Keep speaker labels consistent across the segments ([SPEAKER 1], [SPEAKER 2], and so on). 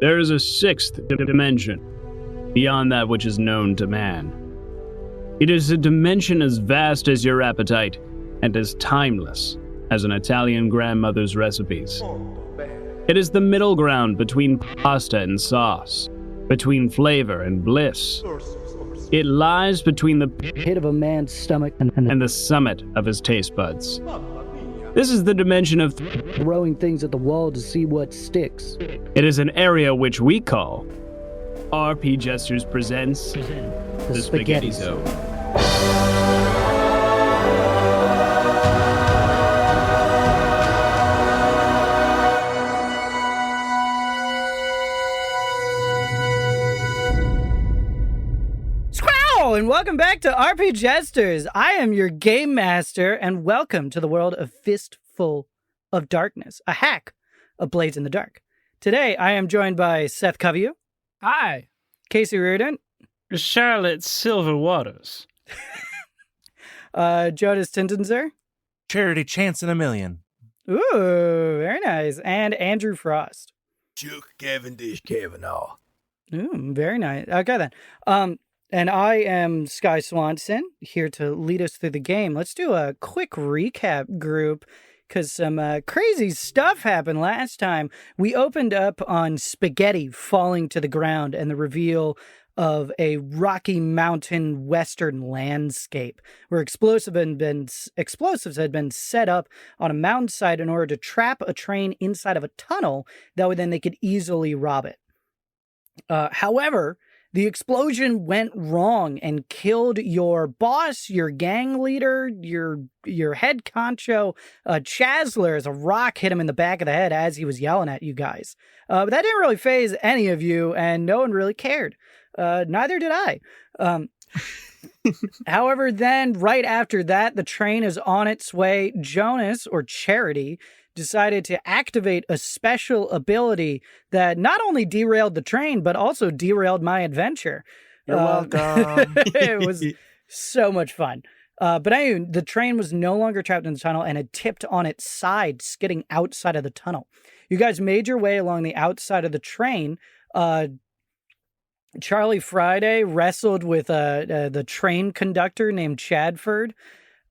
[SPEAKER 1] there is a sixth dimension, beyond that which is known to man. It is a dimension as vast as your appetite, and as timeless as an Italian grandmother's recipes. It is the middle ground between pasta and sauce, between flavor and bliss. It lies between the
[SPEAKER 2] pit of a man's stomach
[SPEAKER 1] and the summit of his taste buds. This is the dimension of
[SPEAKER 2] throwing things at the wall to see what sticks.
[SPEAKER 1] It is an area which we call RP Jesters Presents the Spaghetti Zone.
[SPEAKER 2] And welcome back to RP Jesters. I am your game master, and welcome to the world of Fistful of Darkness, a hack of Blades in the Dark. Today, I am joined by Seth Coveyou.
[SPEAKER 3] Hi.
[SPEAKER 2] Casey Reardon.
[SPEAKER 1] Charlotte Silver Waters.
[SPEAKER 2] Jonas Tintenseher.
[SPEAKER 4] Charity Chance in a Million.
[SPEAKER 2] Ooh, very nice. And Andrew Frost.
[SPEAKER 5] Duke Cavendish Cavanaugh.
[SPEAKER 2] Ooh, very nice. Okay, then. And I am Sky Swanson, here to lead us through the game. Let's do a quick recap, group, because some crazy stuff happened last time. We opened up on spaghetti falling to the ground and the reveal of a Rocky Mountain western landscape where explosives had been set up on a mountainside in order to trap a train inside of a tunnel. That way then they could easily rob it. However, the explosion went wrong and killed your boss, your gang leader, your head concho, Chasler, as a rock hit him in the back of the head as he was yelling at you guys. But that didn't really faze any of you, and no one really cared. Neither did I. However, then, right after that, the train is on its way. Jonas, or Charity, decided to activate a special ability that not only derailed the train, but also derailed my adventure.
[SPEAKER 4] You're welcome.
[SPEAKER 2] It was so much fun. But anyway, the train was no longer trapped in the tunnel and had tipped on its side, skidding outside of the tunnel. You guys made your way along the outside of the train. Charlie Friday wrestled with the train conductor named Chadford.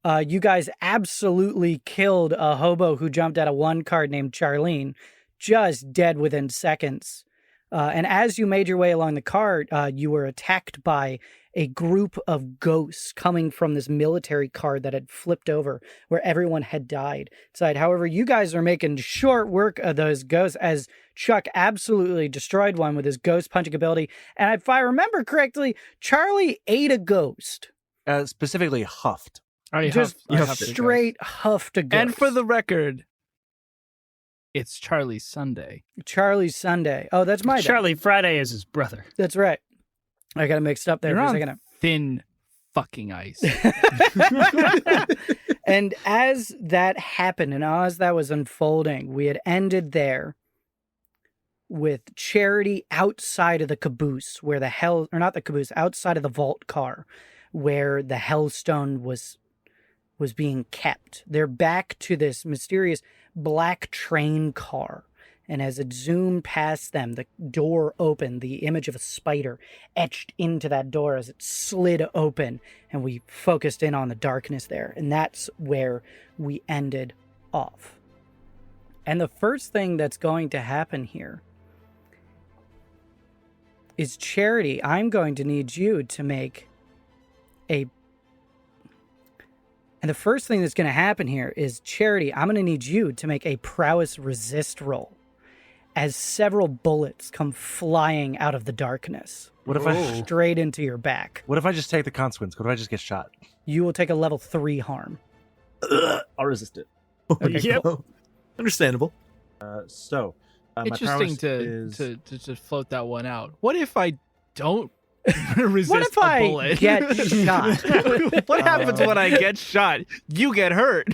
[SPEAKER 2] You guys absolutely killed a hobo who jumped out of one card named Charlene, just dead within seconds. And as you made your way along the cart, you were attacked by a group of ghosts coming from this military card that had flipped over where everyone had died inside. However, you guys are making short work of those ghosts as Chuck absolutely destroyed one with his ghost punching ability. And if I remember correctly, Charlie ate a ghost.
[SPEAKER 4] Specifically huffed.
[SPEAKER 2] Just straight huffed a ghost.
[SPEAKER 3] And for the record, it's Charlie's Sunday.
[SPEAKER 2] Charlie's Sunday. Oh, that's my day.
[SPEAKER 1] Charlie Friday is his brother.
[SPEAKER 2] That's right. I got it mixed up there
[SPEAKER 3] You're
[SPEAKER 2] for a
[SPEAKER 3] on
[SPEAKER 2] second.
[SPEAKER 3] thin fucking ice.
[SPEAKER 2] And as that happened and as that was unfolding, we had ended there with Charity outside of the caboose where outside of the vault car where the hellstone was being kept. They're back to this mysterious black train car. And as it zoomed past them, the door opened, the image of a spider etched into that door as it slid open. And we focused in on the darkness there. And that's where we ended off. And the first thing that's going to happen here is Charity. I'm going to need you to make And the first thing that's going to happen here is, Charity, I'm going to need you to make a prowess resist roll as several bullets come flying out of the darkness.
[SPEAKER 4] What if
[SPEAKER 2] straight into your back?
[SPEAKER 4] What if I just take the consequence? What if I just get shot?
[SPEAKER 2] You will take a level 3 harm.
[SPEAKER 5] I'll resist it.
[SPEAKER 2] Okay,
[SPEAKER 5] Yep.
[SPEAKER 2] cool.
[SPEAKER 5] Understandable.
[SPEAKER 4] My
[SPEAKER 3] Interesting
[SPEAKER 4] prowess
[SPEAKER 3] to just float that one out. What if I don't resist
[SPEAKER 2] What if
[SPEAKER 3] a
[SPEAKER 2] I
[SPEAKER 3] bullet?
[SPEAKER 2] get shot?
[SPEAKER 3] What happens when I get shot? You get hurt.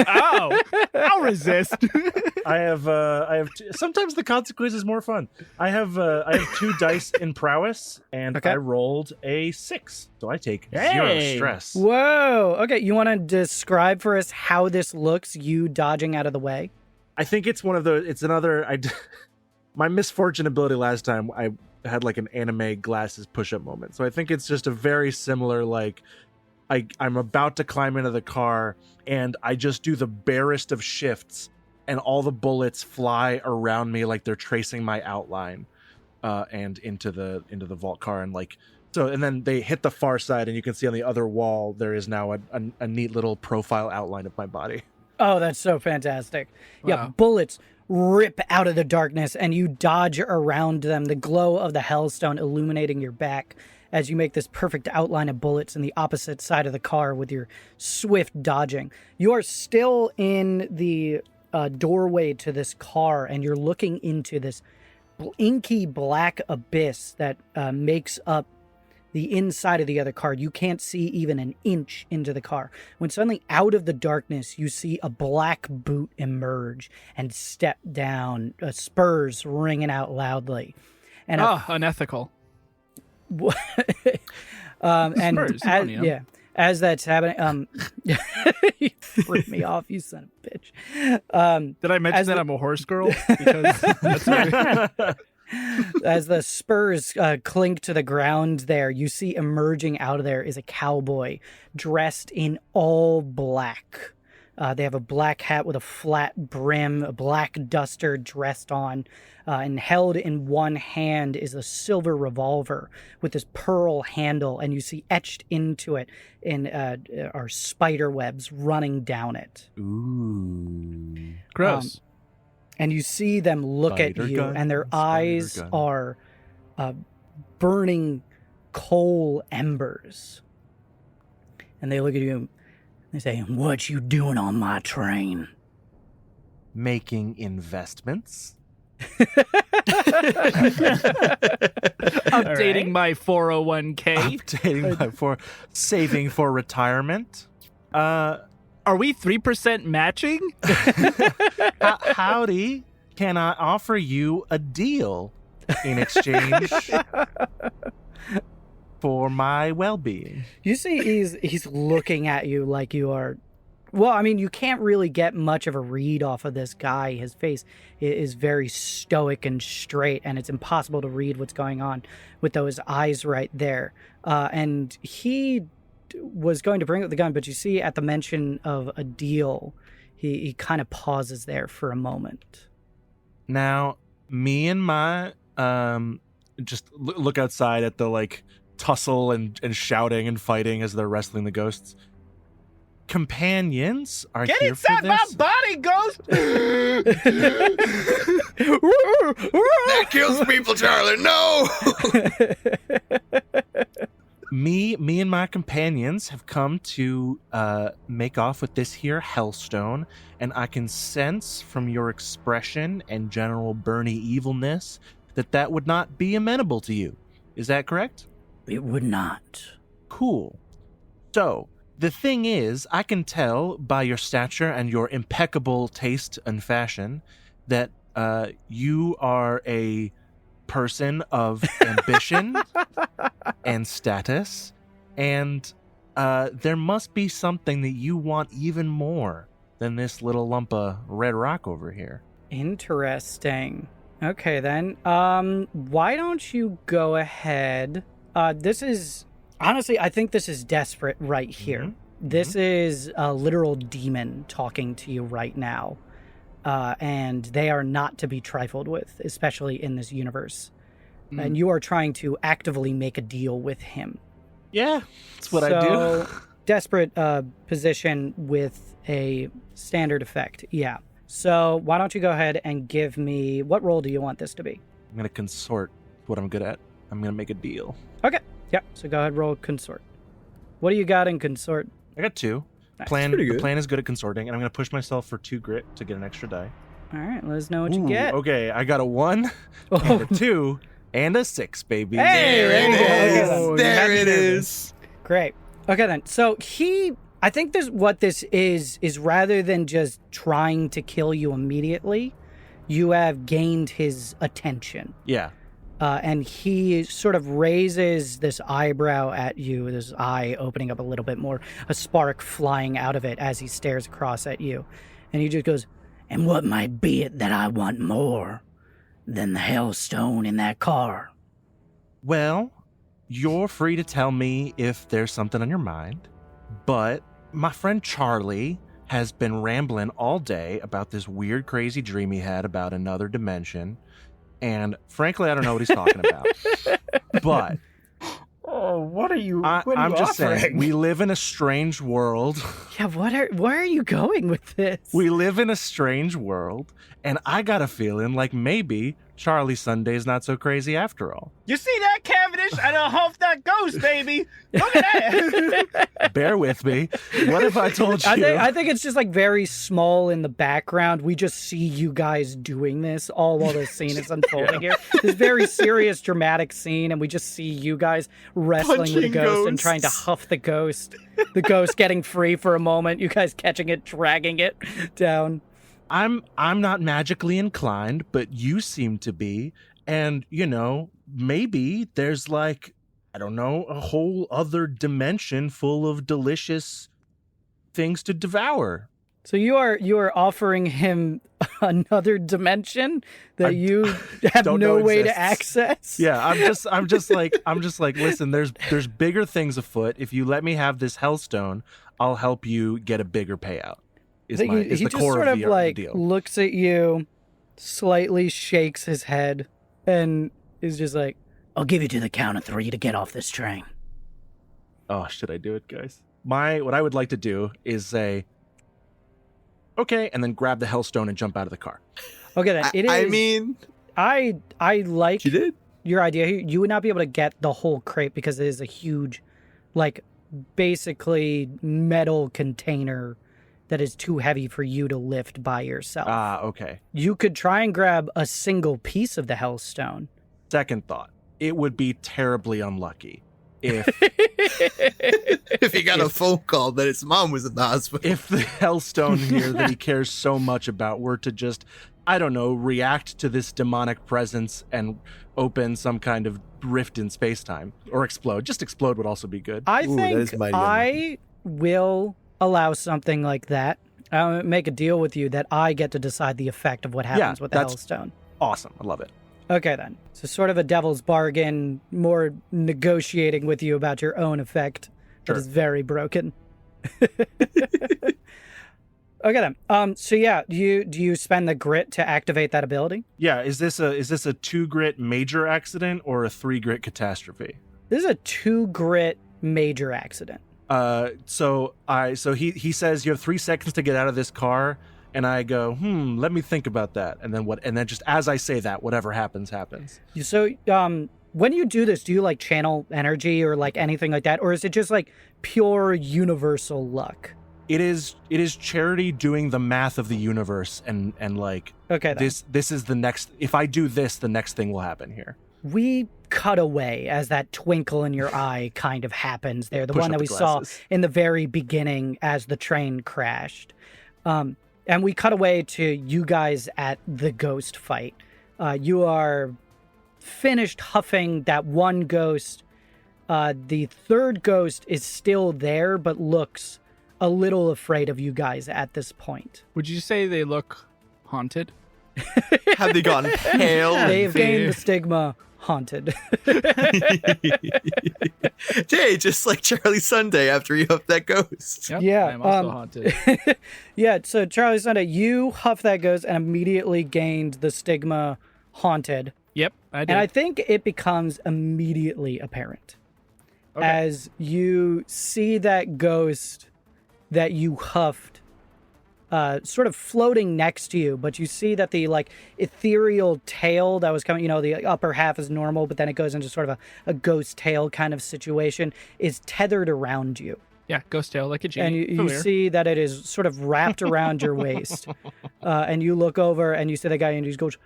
[SPEAKER 3] Oh, I'll resist.
[SPEAKER 4] I have sometimes the consequence is more fun. I have 2 dice in prowess, and
[SPEAKER 2] Okay.
[SPEAKER 4] I rolled a 6, so I take
[SPEAKER 1] Hey!
[SPEAKER 4] 0 stress.
[SPEAKER 2] Whoa. Okay, you want to describe for us how this looks, you dodging out of the way?
[SPEAKER 4] I think it's one of those. It's another. my misfortune ability last time, I had like an anime glasses push-up moment. So I think it's just a very similar, like, I'm about to climb into the car and I just do the barest of shifts and all the bullets fly around me like they're tracing my outline and into the vault car. And like, so, and then they hit the far side and you can see on the other wall, there is now a neat little profile outline of my body.
[SPEAKER 2] Oh, that's so fantastic.
[SPEAKER 3] Wow.
[SPEAKER 2] Yeah, bullets rip out of the darkness and you dodge around them, the glow of the hellstone illuminating your back as you make this perfect outline of bullets in the opposite side of the car with your swift dodging. You are still in the doorway to this car and you're looking into this inky black abyss that makes up the inside of the other car. You can't see even an inch into the car. When suddenly out of the darkness, you see a black boot emerge and step down, spurs ringing out loudly. And
[SPEAKER 3] unethical.
[SPEAKER 2] And
[SPEAKER 3] Spurs,
[SPEAKER 2] yeah, as that's happening, you threw me off, you son of a bitch.
[SPEAKER 3] Did I mention that I'm a horse girl? Because that's very...
[SPEAKER 2] As the spurs clink to the ground there, you see emerging out of there is a cowboy dressed in all black. They have a black hat with a flat brim, a black duster dressed on, and held in one hand is a silver revolver with this pearl handle, and you see etched into it are spider webs running down it.
[SPEAKER 5] Ooh.
[SPEAKER 3] Gross.
[SPEAKER 2] And you see them look at you, and their eyes are burning coal embers. And they look at you, and they say, "What you doing on my train?"
[SPEAKER 4] Making investments.
[SPEAKER 3] Updating my 401k.
[SPEAKER 4] Updating my saving for retirement.
[SPEAKER 3] Are we 3% matching?
[SPEAKER 4] Howdy, can I offer you a deal in exchange for my well-being?
[SPEAKER 2] You see he's looking at you like you are... Well, I mean, you can't really get much of a read off of this guy. His face is very stoic and straight, and it's impossible to read what's going on with those eyes right there. And he was going to bring up the gun, but you see at the mention of a deal, he kind of pauses there for a moment.
[SPEAKER 4] Now, me and my just look outside at the like tussle and shouting and fighting as they're wrestling the ghosts. Companions are
[SPEAKER 3] Get
[SPEAKER 4] here
[SPEAKER 3] inside
[SPEAKER 4] for
[SPEAKER 3] my
[SPEAKER 4] this.
[SPEAKER 3] body, ghost!
[SPEAKER 5] That kills people, Charlie. No.
[SPEAKER 4] Me and my companions have come to make off with this here hellstone, and I can sense from your expression and general Bernie evilness that would not be amenable to you. Is that correct?
[SPEAKER 2] It would not.
[SPEAKER 4] Cool. So, the thing is, I can tell by your stature and your impeccable taste and fashion that you are a person of ambition and status, and there must be something that you want even more than this little lump of red rock over here.
[SPEAKER 2] Interesting. Okay, then. Why don't you go ahead? This is... Honestly, I think this is desperate right here.
[SPEAKER 4] Mm-hmm.
[SPEAKER 2] This is a literal demon talking to you right now. And they are not to be trifled with, especially in this universe. And you are trying to actively make a deal with him.
[SPEAKER 4] Yeah, that's what I do.
[SPEAKER 2] Desperate position with a standard effect. Yeah. So why don't you go ahead and give me... What role do you want this to be?
[SPEAKER 4] I'm going to consort what I'm good at. I'm going to make a deal.
[SPEAKER 2] Okay. Yep. So go ahead, roll consort. What do you got in consort?
[SPEAKER 4] I got 2.
[SPEAKER 2] Nice.
[SPEAKER 4] The plan is good at consorting, and I'm going to push myself for 2 grit to get an extra die.
[SPEAKER 2] All right. Let us know what you get.
[SPEAKER 4] Okay, I got a 1, and a 2, and a 6, baby.
[SPEAKER 2] Hey,
[SPEAKER 5] There it is.
[SPEAKER 2] Oh,
[SPEAKER 5] There it is.
[SPEAKER 2] Great. Okay, then. So I think what this is rather than just trying to kill you immediately, you have gained his attention.
[SPEAKER 4] Yeah.
[SPEAKER 2] And he sort of raises this eyebrow at you, this eye opening up a little bit more, a spark flying out of it as he stares across at you. And he just goes, "And what might be it that I want more? than the hellstone in that car?
[SPEAKER 4] Well, you're free to tell me if there's something on your mind, but my friend Charlie has been rambling all day about this weird, crazy dream he had about another dimension, and frankly, I don't know what he's talking about. But
[SPEAKER 2] Oh, what are you?
[SPEAKER 4] I'm just saying, we live in a strange world.
[SPEAKER 2] Yeah, where are you going with this?
[SPEAKER 4] We live in a strange world, and I got a feeling like maybe Charlie Sunday's not so crazy after all.
[SPEAKER 3] You see that, Cavendish? I done huffed that ghost, baby. Look at that.
[SPEAKER 4] Bear with me. What if I told you?
[SPEAKER 2] I think it's just like very small in the background. We just see you guys doing this all while the scene is unfolding here. This very serious, dramatic scene, and we just see you guys wrestling with a
[SPEAKER 5] Punching
[SPEAKER 2] ghost and trying to
[SPEAKER 5] ghosts.
[SPEAKER 2] huff the ghost. The ghost getting free for a moment. You guys catching it, dragging it down.
[SPEAKER 4] I'm not magically inclined, but you seem to be. And, maybe there's like, I don't know, a whole other dimension full of delicious things to devour.
[SPEAKER 2] So you are offering him another dimension that you have
[SPEAKER 4] don't
[SPEAKER 2] no
[SPEAKER 4] know
[SPEAKER 2] way to
[SPEAKER 4] exists.
[SPEAKER 2] access?
[SPEAKER 4] Yeah, I'm just like, listen, there's bigger things afoot. If you let me have this hellstone, I'll help you get a bigger payout. Is
[SPEAKER 2] He
[SPEAKER 4] the
[SPEAKER 2] just
[SPEAKER 4] core
[SPEAKER 2] sort
[SPEAKER 4] of
[SPEAKER 2] of
[SPEAKER 4] the
[SPEAKER 2] like
[SPEAKER 4] deal.
[SPEAKER 2] looks at you, slightly shakes his head, and is just like, "I'll give you to the count of 3 to get off this train."
[SPEAKER 4] Oh, should I do it, guys? What I would like to do is say, okay, and then grab the hellstone and jump out of the car.
[SPEAKER 2] Okay, then it is.
[SPEAKER 5] I mean,
[SPEAKER 2] I like
[SPEAKER 5] she did.
[SPEAKER 2] your idea. You would not be able to get the whole crate because it is a huge, like, basically metal container that is too heavy for you to lift by yourself.
[SPEAKER 4] Ah, okay.
[SPEAKER 2] You could try and grab a single piece of the hellstone.
[SPEAKER 4] Second thought, it would be terribly unlucky if
[SPEAKER 5] If he got a phone call that his mom was in the hospital.
[SPEAKER 4] if the hellstone here that he cares so much about were to just, I don't know, react to this demonic presence and open some kind of rift in space-time or explode. Just explode would also be good.
[SPEAKER 2] I
[SPEAKER 5] Ooh, that
[SPEAKER 2] think
[SPEAKER 5] is mighty
[SPEAKER 2] I will allow something like that. I'll make a deal with you that I get to decide the effect of what happens with the
[SPEAKER 4] that's-
[SPEAKER 2] hellstone.
[SPEAKER 4] Awesome. I love it.
[SPEAKER 2] Okay, then. So sort of a devil's bargain, more negotiating with you about your own effect
[SPEAKER 4] Sure.
[SPEAKER 2] that is very broken. Okay, then. So yeah, do you spend the grit to activate that ability?
[SPEAKER 4] Yeah, is this a 2 grit major accident or a 3 grit catastrophe?
[SPEAKER 2] This is a 2 grit major accident.
[SPEAKER 4] So he says you have 3 seconds to get out of this car, and I go, let me think about that. And then just as I say that, whatever happens.
[SPEAKER 2] So, when you do this, do you like channel energy or like anything like that, or is it just like pure universal luck?
[SPEAKER 4] It is Charity doing the math of the universe and like
[SPEAKER 2] Okay, then.
[SPEAKER 4] this is the next. If I do this, the next thing will happen here.
[SPEAKER 2] We cut away as that twinkle in your eye kind of happens there, the
[SPEAKER 4] Push
[SPEAKER 2] one
[SPEAKER 4] up
[SPEAKER 2] that
[SPEAKER 4] the
[SPEAKER 2] we saw
[SPEAKER 4] glasses.
[SPEAKER 2] in the very beginning as the train crashed. And we cut away to you guys at the ghost fight. You are finished huffing that one ghost. The third ghost is still there, but looks a little afraid of you guys at this point.
[SPEAKER 3] Would you say they look haunted?
[SPEAKER 5] Have they gone pale?
[SPEAKER 2] They've gained the stigma haunted.
[SPEAKER 5] Jay, just like Charlie Sunday after he huffed that ghost.
[SPEAKER 3] Yep,
[SPEAKER 2] Yeah,
[SPEAKER 3] I'm also haunted.
[SPEAKER 2] Yeah, so Charlie Sunday, you huff that ghost and immediately gained the stigma haunted.
[SPEAKER 3] Yep, I did.
[SPEAKER 2] And I think it becomes immediately apparent
[SPEAKER 3] Okay.
[SPEAKER 2] as you see that ghost that you huffed sort of floating next to you, but you see that the like ethereal tail that was coming, the upper half is normal, but then it goes into sort of a ghost tail kind of situation, is tethered around you.
[SPEAKER 3] Yeah, ghost tail like a genie.
[SPEAKER 2] And you
[SPEAKER 3] Familiar.
[SPEAKER 2] see that it is sort of wrapped around your waist. And you look over and you see the guy and he just goes,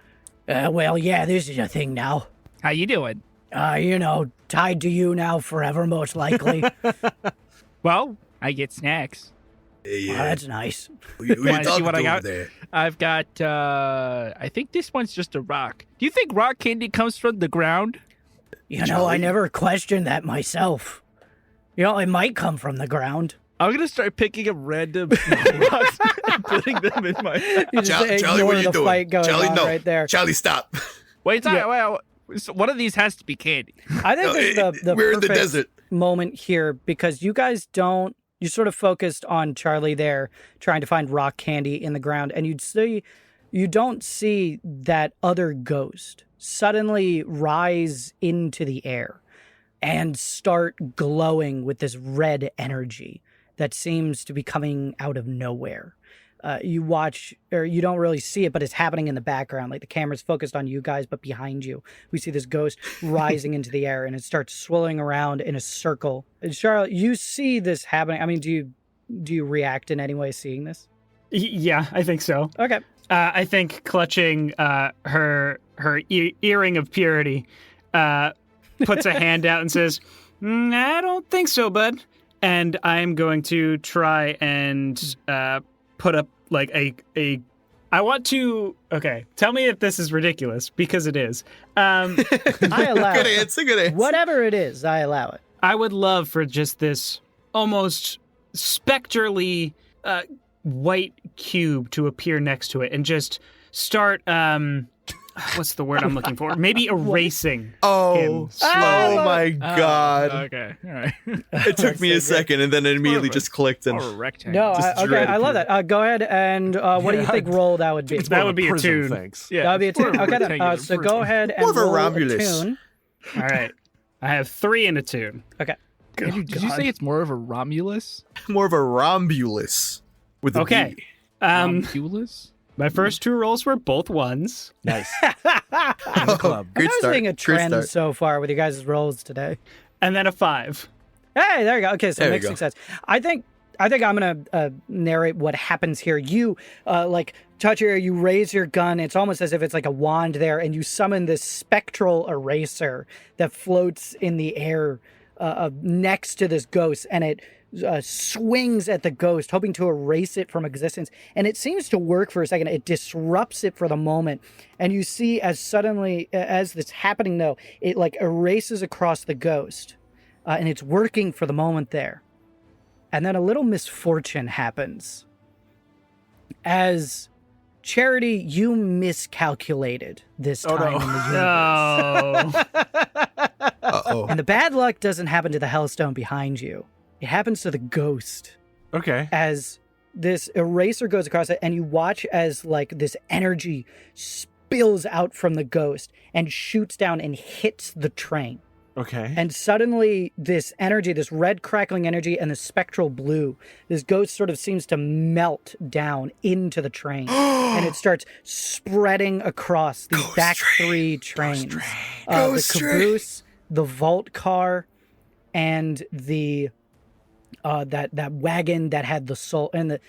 [SPEAKER 2] well, yeah, this is a thing now.
[SPEAKER 3] How you doing?
[SPEAKER 2] Tied to you now forever, most likely.
[SPEAKER 3] Well, I get snacks.
[SPEAKER 5] Yeah.
[SPEAKER 2] That's nice.
[SPEAKER 5] Who you
[SPEAKER 3] Wanna see
[SPEAKER 5] talking
[SPEAKER 3] what I
[SPEAKER 5] to
[SPEAKER 3] got?
[SPEAKER 5] over there?
[SPEAKER 3] I've got, I think this one's just a rock. Do you think rock candy comes from the ground?
[SPEAKER 2] I
[SPEAKER 5] Charlie?
[SPEAKER 2] never questioned that myself. It might come from the ground.
[SPEAKER 3] I'm going to start picking up random rocks and putting them in my...
[SPEAKER 2] You just
[SPEAKER 5] Charlie,
[SPEAKER 2] ignore
[SPEAKER 5] what are you
[SPEAKER 2] the
[SPEAKER 5] doing?
[SPEAKER 2] fight going
[SPEAKER 5] Charlie,
[SPEAKER 2] on
[SPEAKER 5] no.
[SPEAKER 2] right there.
[SPEAKER 5] Charlie, stop.
[SPEAKER 3] Wait, so one of these has to be candy.
[SPEAKER 2] I think this is the
[SPEAKER 5] we're in the
[SPEAKER 2] perfect
[SPEAKER 5] desert.
[SPEAKER 2] moment here because you guys don't. You sort of focused on Charlie there, trying to find rock candy in the ground, and you don't see that other ghost suddenly rise into the air and start glowing with this red energy that seems to be coming out of nowhere. You watch, or you don't really see it, but it's happening in the background. Like the camera's focused on you guys, but behind you, we see this ghost rising into the air, and it starts swirling around in a circle. And Charlotte, you see this happening. I mean, do you react in any way seeing this?
[SPEAKER 1] Yeah, I think so.
[SPEAKER 2] Okay.
[SPEAKER 1] I think clutching her earring of purity, puts a hand out and says, I don't think so, bud. And I'm going to try and put up like a I want to tell me if this is ridiculous, because it is. I
[SPEAKER 2] allow
[SPEAKER 5] Good
[SPEAKER 2] it.
[SPEAKER 5] answer, good answer.
[SPEAKER 2] Whatever it is, I allow it.
[SPEAKER 1] I would love for just this almost spectrally white cube to appear next to it and just start what's the word I'm looking for? Maybe erasing him
[SPEAKER 5] Oh
[SPEAKER 1] slowly.
[SPEAKER 5] my God.
[SPEAKER 3] Okay, all right.
[SPEAKER 5] It took me a second, and then it immediately just clicked. And
[SPEAKER 3] Or a rectangle.
[SPEAKER 2] No,
[SPEAKER 5] Just
[SPEAKER 2] okay,
[SPEAKER 5] dread
[SPEAKER 2] I love
[SPEAKER 5] appear.
[SPEAKER 2] that. Go ahead and what do you think roll that would be?
[SPEAKER 4] It's
[SPEAKER 1] That
[SPEAKER 4] more
[SPEAKER 1] would
[SPEAKER 4] of
[SPEAKER 1] be a
[SPEAKER 4] prism,
[SPEAKER 1] tune.
[SPEAKER 4] Thanks.
[SPEAKER 3] Yeah,
[SPEAKER 2] That would be a
[SPEAKER 3] it's more
[SPEAKER 2] tune.
[SPEAKER 3] of a
[SPEAKER 2] Okay, then,
[SPEAKER 3] rectangular
[SPEAKER 2] so go
[SPEAKER 3] prism.
[SPEAKER 2] ahead and
[SPEAKER 5] More of a
[SPEAKER 2] roll a
[SPEAKER 5] rhombulus.
[SPEAKER 2] tune.
[SPEAKER 1] All right. I have 3 in a tune.
[SPEAKER 2] Okay.
[SPEAKER 3] Andrew, did you say it's more of a Romulus?
[SPEAKER 5] more of a rhombulus with a
[SPEAKER 1] Okay.
[SPEAKER 5] B.
[SPEAKER 3] Romulus?
[SPEAKER 1] My first 2 rolls were both 1s.
[SPEAKER 4] Nice.
[SPEAKER 5] Oh,
[SPEAKER 4] club.
[SPEAKER 5] great
[SPEAKER 2] I'm
[SPEAKER 5] start.
[SPEAKER 2] seeing a
[SPEAKER 5] Great
[SPEAKER 2] trend
[SPEAKER 5] start.
[SPEAKER 2] so far with you guys' rolls today.
[SPEAKER 1] And then a 5.
[SPEAKER 2] Hey, there you go. Okay, so
[SPEAKER 5] There we
[SPEAKER 2] mixed
[SPEAKER 5] go.
[SPEAKER 2] success. I think I'm gonna narrate what happens here. You like touch your, you raise your gun. It's almost as if it's like a wand there, and you summon this spectral eraser that floats in the air next to this ghost, and it swings at the ghost, hoping to erase it from existence. And it seems to work for a second. It disrupts it for the moment. And you see as suddenly, as this happening though, it like erases across the ghost. And it's working for the moment there. And then a little misfortune happens. As Charity, you miscalculated this
[SPEAKER 4] Oh,
[SPEAKER 2] time
[SPEAKER 4] no.
[SPEAKER 2] in the universe.
[SPEAKER 1] No.
[SPEAKER 5] Uh-oh.
[SPEAKER 2] And the bad luck doesn't happen to the hellstone behind you. It happens to the ghost.
[SPEAKER 4] Okay.
[SPEAKER 2] As this eraser goes across it, and you watch as like this energy spills out from the ghost and shoots down and hits the train.
[SPEAKER 4] Okay.
[SPEAKER 2] And suddenly this energy, this red crackling energy and the spectral blue, this ghost sort of seems to melt down into the train. And it starts spreading across the
[SPEAKER 5] Ghost
[SPEAKER 2] back
[SPEAKER 5] train.
[SPEAKER 2] 3 trains.
[SPEAKER 5] Ghost
[SPEAKER 2] The
[SPEAKER 5] train.
[SPEAKER 2] caboose, the vault car, and the that wagon that had the soul and the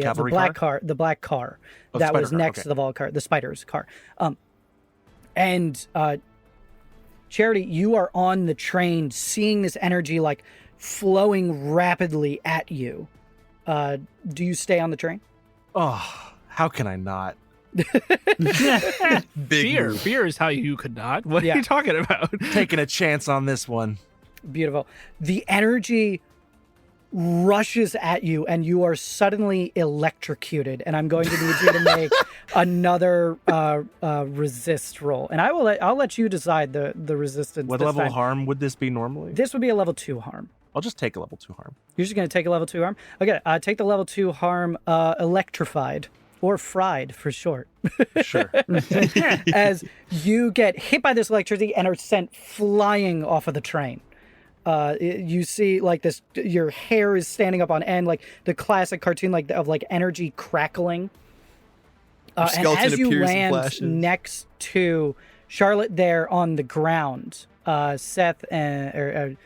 [SPEAKER 4] cavalry
[SPEAKER 2] black car, the black car
[SPEAKER 4] Oh,
[SPEAKER 2] that
[SPEAKER 4] spider
[SPEAKER 2] was
[SPEAKER 4] car,
[SPEAKER 2] next
[SPEAKER 4] okay.
[SPEAKER 2] to the vault car, the spider's car. And Charity, you are on the train, seeing this energy like flowing rapidly at you. Do you stay on the train?
[SPEAKER 4] Oh, how can I not?
[SPEAKER 5] Big
[SPEAKER 3] Fear.
[SPEAKER 5] move.
[SPEAKER 3] Fear is how you could not. What
[SPEAKER 2] Yeah.
[SPEAKER 3] are you talking about?
[SPEAKER 4] Taking a chance on this one.
[SPEAKER 2] Beautiful. The energy rushes at you, and you are suddenly electrocuted. And I'm going to need you to make another resist roll. And I'll let you decide the resistance.
[SPEAKER 4] What
[SPEAKER 2] this
[SPEAKER 4] level
[SPEAKER 2] time.
[SPEAKER 4] harm would this be normally?
[SPEAKER 2] This would be a level 2 harm.
[SPEAKER 4] I'll just take a level 2 harm.
[SPEAKER 2] You're just going to take a level 2 harm? Okay, take the level 2 harm electrified, or fried for short.
[SPEAKER 4] Sure.
[SPEAKER 2] As you get hit by this electricity and are sent flying off of the train. You see like this, your hair is standing up on end, like the classic cartoon of energy crackling. And
[SPEAKER 5] skeleton
[SPEAKER 2] as you
[SPEAKER 5] appears and
[SPEAKER 2] land
[SPEAKER 5] flashes.
[SPEAKER 2] next to Charlotte there on the ground, Seth and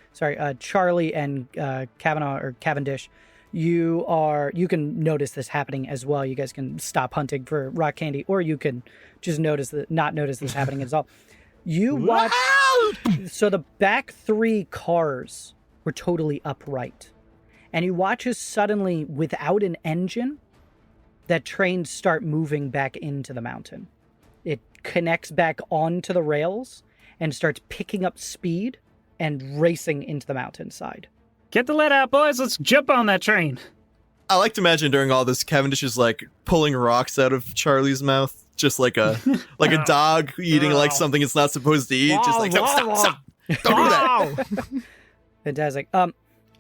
[SPEAKER 2] Charlie and Cavanaugh or Cavendish, you can notice this happening as well. You guys can stop hunting for rock candy, or you can just not notice this happening at all. You watch. So the back 3 cars were totally upright, and you watch as suddenly, without an engine, that trains start moving back into the mountain. It connects back onto the rails and starts picking up speed and racing into the mountainside.
[SPEAKER 1] Get the lead out, boys. Let's jump on that train.
[SPEAKER 5] I like to imagine during all this, Cavendish is like pulling rocks out of Charlie's mouth just like a dog eating like something it's not supposed to eat. Just like stop, don't do that.
[SPEAKER 2] Fantastic.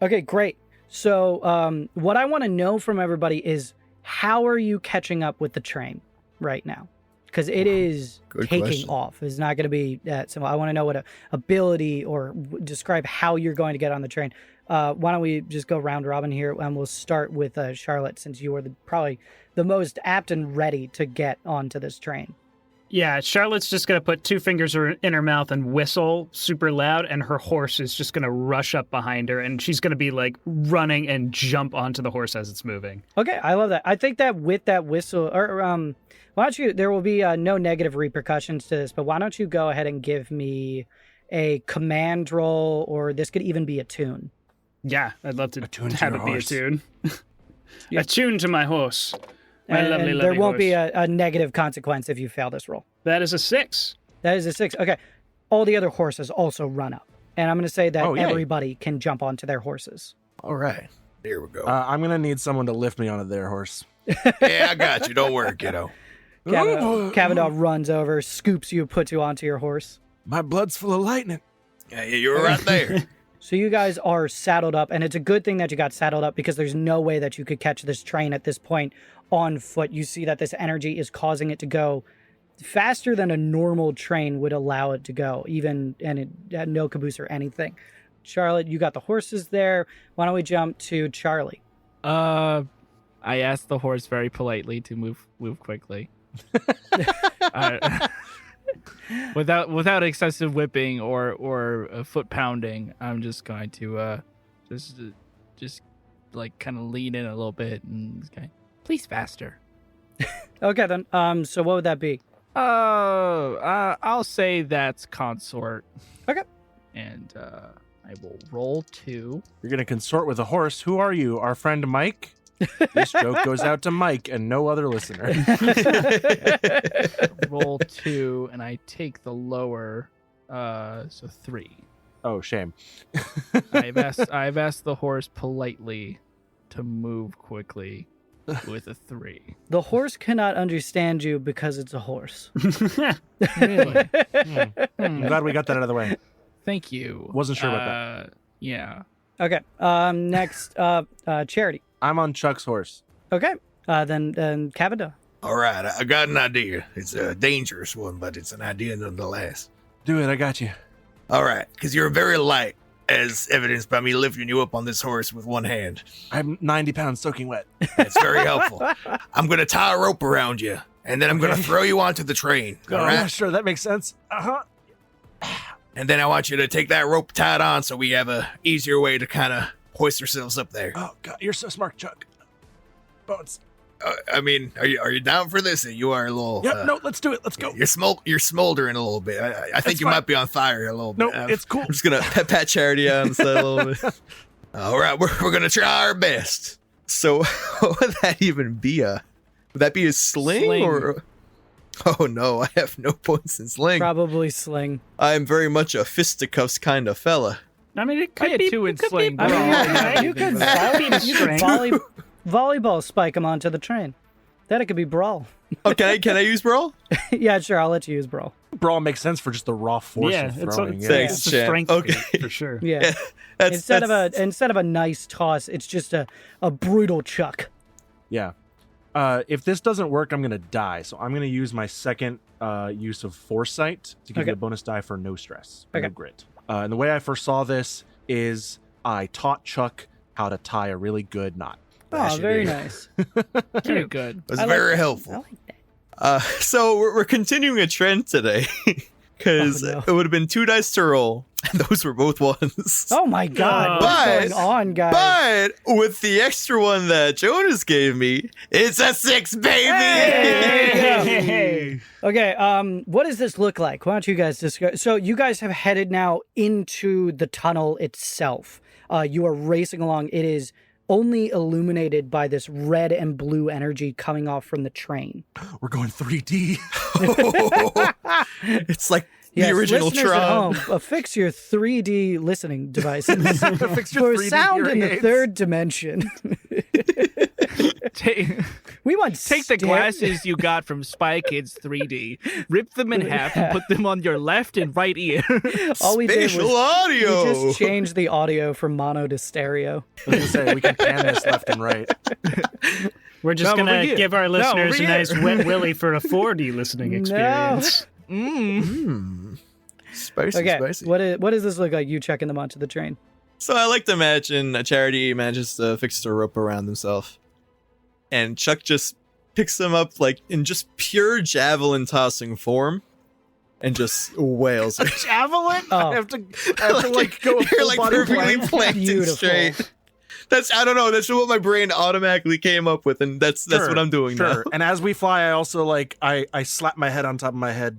[SPEAKER 2] Okay, great. So what I want to know from everybody is, how are you catching up with the train right now? Because it is taking off. It's not going to be that simple. I want to know what ability or describe how you're going to get on the train. Why don't we just go round robin here, and we'll start with Charlotte, since you are probably the most apt and ready to get onto this train.
[SPEAKER 1] Yeah, Charlotte's just going to put 2 fingers in her mouth and whistle super loud, and her horse is just going to rush up behind her, and she's going to be like running and jump onto the horse as it's moving.
[SPEAKER 2] Okay, I love that. I think that with that whistle, why don't you, there will be no negative repercussions to this, but why don't you go ahead and give me a command roll, or this could even be a tune.
[SPEAKER 1] Yeah, I'd love to
[SPEAKER 4] Attune to
[SPEAKER 1] have
[SPEAKER 4] your
[SPEAKER 1] it be a
[SPEAKER 4] horse.
[SPEAKER 1] tune. Attune to my horse. My lovely,
[SPEAKER 2] And
[SPEAKER 1] lovely
[SPEAKER 2] there won't be
[SPEAKER 1] horse.
[SPEAKER 2] a negative consequence if you fail this roll.
[SPEAKER 1] That is a 6.
[SPEAKER 2] That is a 6. Okay. All the other horses also run up. And I'm going to say that
[SPEAKER 4] Oh, yay.
[SPEAKER 2] everybody can jump onto their horses.
[SPEAKER 5] All right. Here we go.
[SPEAKER 4] I'm going to need someone to lift me onto their horse.
[SPEAKER 5] Yeah, I got you. Don't worry, kiddo.
[SPEAKER 2] Cavanaugh runs over, scoops you, puts you onto your horse.
[SPEAKER 4] My blood's full of lightning.
[SPEAKER 5] Yeah, you were right there.
[SPEAKER 2] So you guys are saddled up, and it's a good thing that you got saddled up, because there's no way that you could catch this train at this point on foot. You see that this energy is causing it to go faster than a normal train would allow it to go, and it had no caboose or anything. Charlotte, you got the horses there. Why don't we jump to Charlie?
[SPEAKER 3] I asked the horse very politely to move quickly. Without excessive whipping or foot pounding, I'm just going to just like kind of lean in a little bit and just kind of, please faster.
[SPEAKER 2] Okay, then. So what would that be?
[SPEAKER 3] I'll say that's consort.
[SPEAKER 2] Okay.
[SPEAKER 3] And I will roll 2.
[SPEAKER 4] You're going to consort with a horse. Who are you? Our friend Mike? This joke goes out to Mike and no other listener.
[SPEAKER 3] Roll 2, and I take the lower, so 3.
[SPEAKER 4] Oh, shame.
[SPEAKER 3] I've asked the horse politely to move quickly with a 3.
[SPEAKER 2] The horse cannot understand you because it's a horse.
[SPEAKER 3] Really?
[SPEAKER 4] I'm glad we got that out of the way.
[SPEAKER 3] Thank you.
[SPEAKER 4] Wasn't sure about
[SPEAKER 3] that. Yeah.
[SPEAKER 2] Okay. Next, Charity.
[SPEAKER 4] I'm on Chuck's horse.
[SPEAKER 2] Okay. Then Cavendish.
[SPEAKER 5] All right, I got an idea. It's a dangerous one, but it's an idea nonetheless.
[SPEAKER 4] Do it, I got you.
[SPEAKER 5] All right, because you're very light, as evidenced by me lifting you up on this horse with one hand.
[SPEAKER 4] I'm 90 pounds soaking wet.
[SPEAKER 5] That's very helpful. I'm going to tie a rope around you, and then I'm going to throw you onto the train. All
[SPEAKER 4] Oh,
[SPEAKER 5] right?
[SPEAKER 4] yeah, sure, that makes sense. Uh-huh.
[SPEAKER 5] And then I want you to take that rope tied on so we have a easier way to kind of hoist ourselves up there.
[SPEAKER 4] Oh, God, you're so smart, Chuck. Bones.
[SPEAKER 5] I mean, are you down for this? You are a little.
[SPEAKER 4] Yep, no, let's do it. Let's go.
[SPEAKER 5] You're smoldering a little bit. I think you
[SPEAKER 4] fine.
[SPEAKER 5] might be on fire a little
[SPEAKER 4] No,
[SPEAKER 5] bit.
[SPEAKER 4] it's cool.
[SPEAKER 5] I'm just gonna pat Charity on the side a little bit. All right, we're gonna try our best. So, what would that even be? Would that be a sling. Or? Oh no, I have no points in sling.
[SPEAKER 2] Probably sling.
[SPEAKER 5] I am very much a fisticuffs kind of fella.
[SPEAKER 1] I mean, it
[SPEAKER 3] I
[SPEAKER 1] could
[SPEAKER 3] had
[SPEAKER 1] be
[SPEAKER 3] 2 in
[SPEAKER 1] it could
[SPEAKER 3] sling.
[SPEAKER 1] be
[SPEAKER 2] I mean,
[SPEAKER 1] brawl,
[SPEAKER 2] you could
[SPEAKER 1] strength.
[SPEAKER 2] volleyball spike him onto the train. Then it could be brawl.
[SPEAKER 5] Oh, can I use brawl?
[SPEAKER 2] Yeah, sure. I'll let you use brawl.
[SPEAKER 4] Brawl makes sense for just the raw force
[SPEAKER 1] Yeah,
[SPEAKER 4] of
[SPEAKER 1] it's
[SPEAKER 4] throwing.
[SPEAKER 1] a,
[SPEAKER 5] Thanks,
[SPEAKER 1] it's a
[SPEAKER 5] champ.
[SPEAKER 1] strength
[SPEAKER 5] Okay.
[SPEAKER 1] feat, for sure.
[SPEAKER 2] Yeah. Instead of a nice toss, it's just a brutal chuck.
[SPEAKER 4] Yeah. If this doesn't work, I'm going to die. So I'm going to use my second use of foresight to give
[SPEAKER 2] Okay.
[SPEAKER 4] you a bonus die for no stress,
[SPEAKER 2] Okay.
[SPEAKER 4] no grit. And the way I first saw this is I taught Chuck how to tie a really good knot.
[SPEAKER 2] Oh, very nice.
[SPEAKER 3] Very good.
[SPEAKER 5] It was
[SPEAKER 2] I like
[SPEAKER 5] very
[SPEAKER 2] that.
[SPEAKER 5] helpful.
[SPEAKER 2] I like that.
[SPEAKER 5] So we're continuing a trend today because
[SPEAKER 2] Oh, no.
[SPEAKER 5] it would have been 2 dice to roll, and those were both 1s.
[SPEAKER 2] Oh my God! What's
[SPEAKER 5] But-
[SPEAKER 2] going on, guys?
[SPEAKER 5] But with the extra one that Jonas gave me, it's a 6, baby.
[SPEAKER 2] Hey! Okay, what does this look like? Why don't you guys discuss? So you guys have headed now into the tunnel itself. You are racing along. It is only illuminated by this red and blue energy coming off from the train.
[SPEAKER 4] We're going 3D.
[SPEAKER 5] It's like
[SPEAKER 2] Yes,
[SPEAKER 5] original
[SPEAKER 2] listeners at
[SPEAKER 5] Tron.
[SPEAKER 2] home, affix your 3D listening devices
[SPEAKER 4] Affix your
[SPEAKER 2] for
[SPEAKER 4] 3D
[SPEAKER 2] sound in the
[SPEAKER 4] hearing aids.
[SPEAKER 2] third dimension. We want
[SPEAKER 3] Take the glasses you got from Spy Kids 3D, rip them in half, and put them on your left and right ear.
[SPEAKER 2] All we did
[SPEAKER 5] Spatial
[SPEAKER 2] was
[SPEAKER 5] audio.
[SPEAKER 2] we just changed the audio from mono to stereo.
[SPEAKER 4] I was gonna say we can pan this left and right.
[SPEAKER 1] We're just
[SPEAKER 3] No, over
[SPEAKER 1] going to
[SPEAKER 3] here.
[SPEAKER 1] give our
[SPEAKER 3] No,
[SPEAKER 1] listeners
[SPEAKER 3] over
[SPEAKER 1] a nice
[SPEAKER 3] here.
[SPEAKER 1] wet willy for a 4D listening experience.
[SPEAKER 5] Spicy,
[SPEAKER 2] Okay,
[SPEAKER 5] spicy.
[SPEAKER 2] what does this look like? You checking them onto the train?
[SPEAKER 5] So I like to imagine a Charity manages to fix a rope around himself, and Chuck just picks him up like in just pure javelin tossing form, and just wails. it.
[SPEAKER 4] Javelin?
[SPEAKER 2] Oh.
[SPEAKER 4] I have to like go a
[SPEAKER 5] You're
[SPEAKER 4] full
[SPEAKER 5] like
[SPEAKER 4] body
[SPEAKER 5] perfectly
[SPEAKER 4] plank.
[SPEAKER 5] planted
[SPEAKER 2] Beautiful.
[SPEAKER 5] straight. I don't know. That's what my brain automatically came up with, and that's what I'm doing now.
[SPEAKER 4] And as we fly, I also I slap my head on top of my head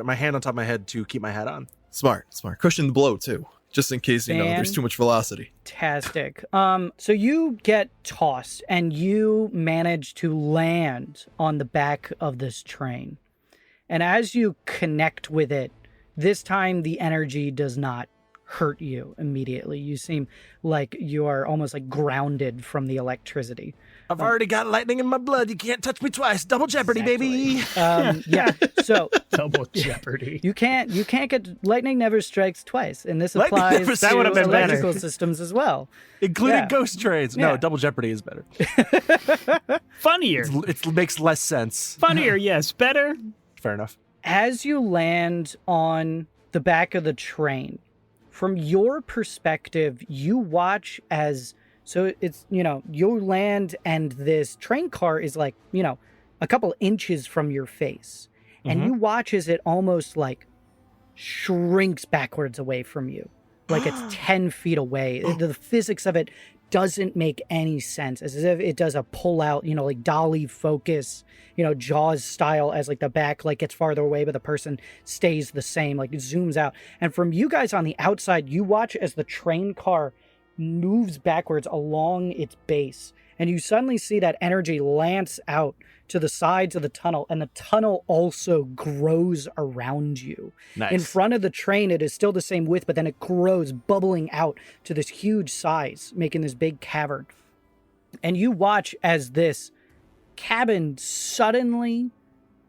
[SPEAKER 4] my hand on top of my head to keep my hat on.
[SPEAKER 5] Smart. Cushion the blow too, just in case there's too much velocity.
[SPEAKER 2] Fantastic. So you get tossed and you manage to land on the back of this train. And as you connect with it, this time the energy does not hurt you immediately. You seem like you are almost like grounded from the electricity.
[SPEAKER 4] I've already got lightning in my blood. You can't touch me twice. Double jeopardy, baby.
[SPEAKER 2] Yeah. So
[SPEAKER 1] Double jeopardy.
[SPEAKER 2] you can't get lightning never strikes twice, and this applies
[SPEAKER 4] never-
[SPEAKER 2] to
[SPEAKER 4] that
[SPEAKER 1] would've been better.
[SPEAKER 2] electrical systems as well.
[SPEAKER 4] Including
[SPEAKER 2] Yeah.
[SPEAKER 4] ghost trains.
[SPEAKER 2] Yeah.
[SPEAKER 4] No, double jeopardy is better.
[SPEAKER 1] Funnier.
[SPEAKER 4] It makes less sense.
[SPEAKER 1] Funnier, yes. Better.
[SPEAKER 4] Fair enough.
[SPEAKER 2] As you land on the back of the train, from your perspective, you watch as, so it's, you land and this train car is like, a couple inches from your face. And you watch as it almost like shrinks backwards away from you. Like it's 10 feet away. The physics of it doesn't make any sense. As if it does a pull out, like dolly focus, Jaws style, as like the back like gets farther away, but the person stays the same, like it zooms out. And from you guys on the outside, you watch as the train car moves backwards along its base. And you suddenly see that energy lance out to the sides of the tunnel, and the tunnel also grows around you.
[SPEAKER 4] Nice.
[SPEAKER 2] In front of the train, it is still the same width, but then it grows, bubbling out to this huge size, making this big cavern. And you watch as this cabin suddenly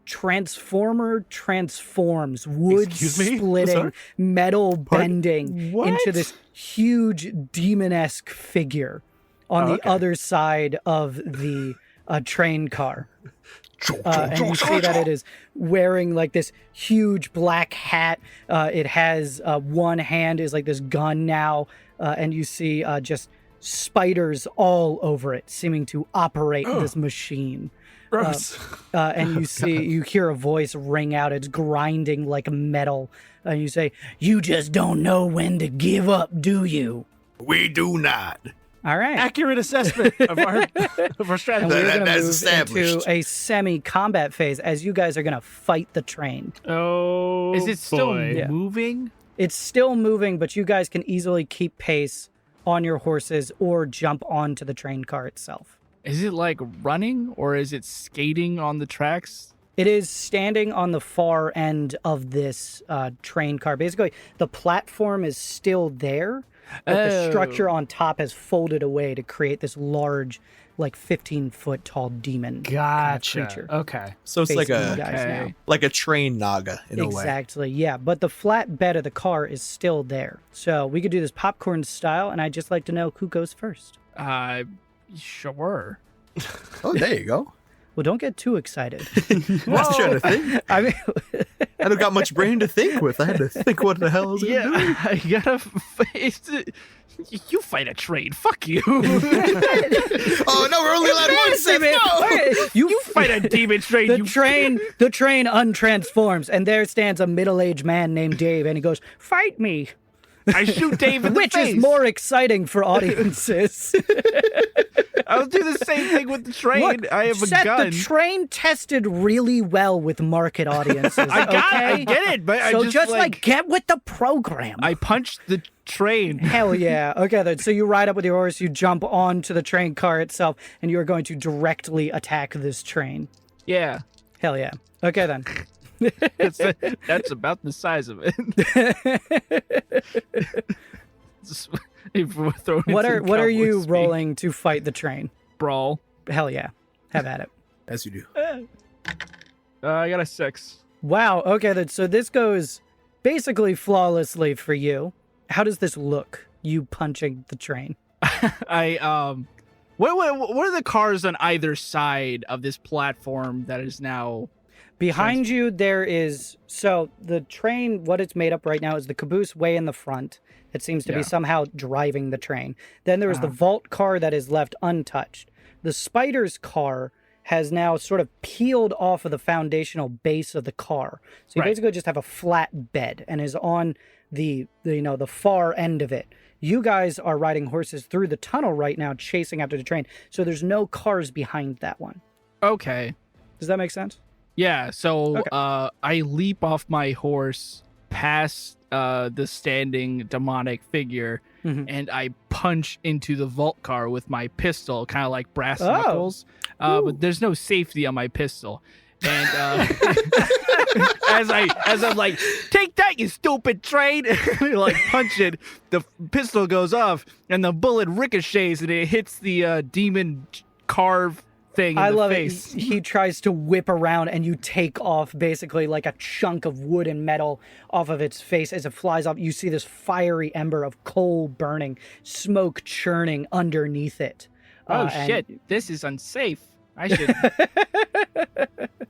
[SPEAKER 2] transforms, wood
[SPEAKER 4] Excuse me?
[SPEAKER 2] splitting,
[SPEAKER 4] Sorry?
[SPEAKER 2] metal bending
[SPEAKER 4] What?
[SPEAKER 2] into this huge demon-esque figure on the
[SPEAKER 4] okay.
[SPEAKER 2] other side of the train car. And you see that it is wearing like this huge black hat. It has one hand is like this gun now, and you see just spiders all over it, seeming to operate this machine.
[SPEAKER 4] Gross.
[SPEAKER 2] And you hear a voice ring out. It's grinding like metal. And you say, "You just don't know when to give up, do you?"
[SPEAKER 5] We do not.
[SPEAKER 2] All right.
[SPEAKER 4] Accurate assessment of our
[SPEAKER 2] And
[SPEAKER 4] strategy.
[SPEAKER 2] we're going to
[SPEAKER 5] That's
[SPEAKER 2] move
[SPEAKER 5] established.
[SPEAKER 2] into a semi-combat phase as you guys are going to fight the train.
[SPEAKER 1] Oh,
[SPEAKER 3] Is it still
[SPEAKER 1] boy.
[SPEAKER 2] Yeah.
[SPEAKER 3] moving?
[SPEAKER 2] It's still moving, but you guys can easily keep pace on your horses or jump onto the train car itself.
[SPEAKER 3] Is it like running or is it skating on the tracks?
[SPEAKER 2] It is standing on the far end of this train car. Basically, the platform is still there, but the structure on top has folded away to create this large, like 15-foot tall demon
[SPEAKER 1] Gotcha.
[SPEAKER 2] creature.
[SPEAKER 1] Okay.
[SPEAKER 5] So it's like
[SPEAKER 2] facing you guys
[SPEAKER 3] Okay.
[SPEAKER 2] now.
[SPEAKER 5] like a train naga in a way.
[SPEAKER 2] Exactly, yeah. But the flat bed of the car is still there. So we could do this popcorn style, and I'd just like to know who goes first.
[SPEAKER 3] Sure.
[SPEAKER 5] Oh, there you go.
[SPEAKER 2] Well, don't get too excited.
[SPEAKER 5] I was trying to think.
[SPEAKER 2] I mean,
[SPEAKER 5] I don't got much brain to think with. I had to think what the hell I was gonna do.
[SPEAKER 3] Yeah, I gotta. You fight a train. Fuck you.
[SPEAKER 5] Oh no, we're only allowed one save. No.
[SPEAKER 2] okay, you
[SPEAKER 3] Fight a demon train.
[SPEAKER 2] the train untransforms, and there stands a middle-aged man named Dave, and he goes, "Fight me,"
[SPEAKER 3] I shoot Dave in the
[SPEAKER 2] which
[SPEAKER 3] face.
[SPEAKER 2] is more exciting for audiences.
[SPEAKER 3] I'll do the same thing with the train.
[SPEAKER 2] Look,
[SPEAKER 3] I have a
[SPEAKER 2] Seth,
[SPEAKER 3] gun.
[SPEAKER 2] the train tested really well with market audiences.
[SPEAKER 3] I get it, but
[SPEAKER 2] So
[SPEAKER 3] I just
[SPEAKER 2] like get with the program.
[SPEAKER 3] I punched the train.
[SPEAKER 2] Hell yeah. Okay, then. So you ride up with your horse, you jump onto the train car itself, and you are going to directly attack this train.
[SPEAKER 3] Yeah.
[SPEAKER 2] Hell yeah. Okay, then.
[SPEAKER 3] That's about the size of it.
[SPEAKER 2] What are you rolling to fight the train?
[SPEAKER 3] Brawl.
[SPEAKER 2] Hell yeah. Have at it.
[SPEAKER 5] As you do.
[SPEAKER 3] I got a 6.
[SPEAKER 2] Wow. Okay, so this goes basically flawlessly for you. How does this look? You punching the train?
[SPEAKER 3] What are the cars on either side of this platform that is now
[SPEAKER 2] behind you? There is, so the train, what it's made up right now is the caboose way in the front. It seems to be somehow driving the train. Then there is the vault car that is left untouched. The spider's car has now sort of peeled off of the foundational base of the car. So you basically just have a flat bed and is on the far end of it. You guys are riding horses through the tunnel right now, chasing after the train. So there's no cars behind that one.
[SPEAKER 3] Okay.
[SPEAKER 2] Does that make sense?
[SPEAKER 3] Yeah. So I leap off my horse past the standing demonic figure, and I punch into the vault car with my pistol, kind of like brass knuckles. But there's no safety on my pistol. And as I'm like, take that, you stupid train, like punch it, the pistol goes off and the bullet ricochets and it hits the demon carve thing in the face.
[SPEAKER 2] He tries to whip around and you take off basically like a chunk of wood and metal off of its face. As it flies off, you see this fiery ember of coal burning, smoke churning underneath it.
[SPEAKER 3] Shit, this is unsafe. I should.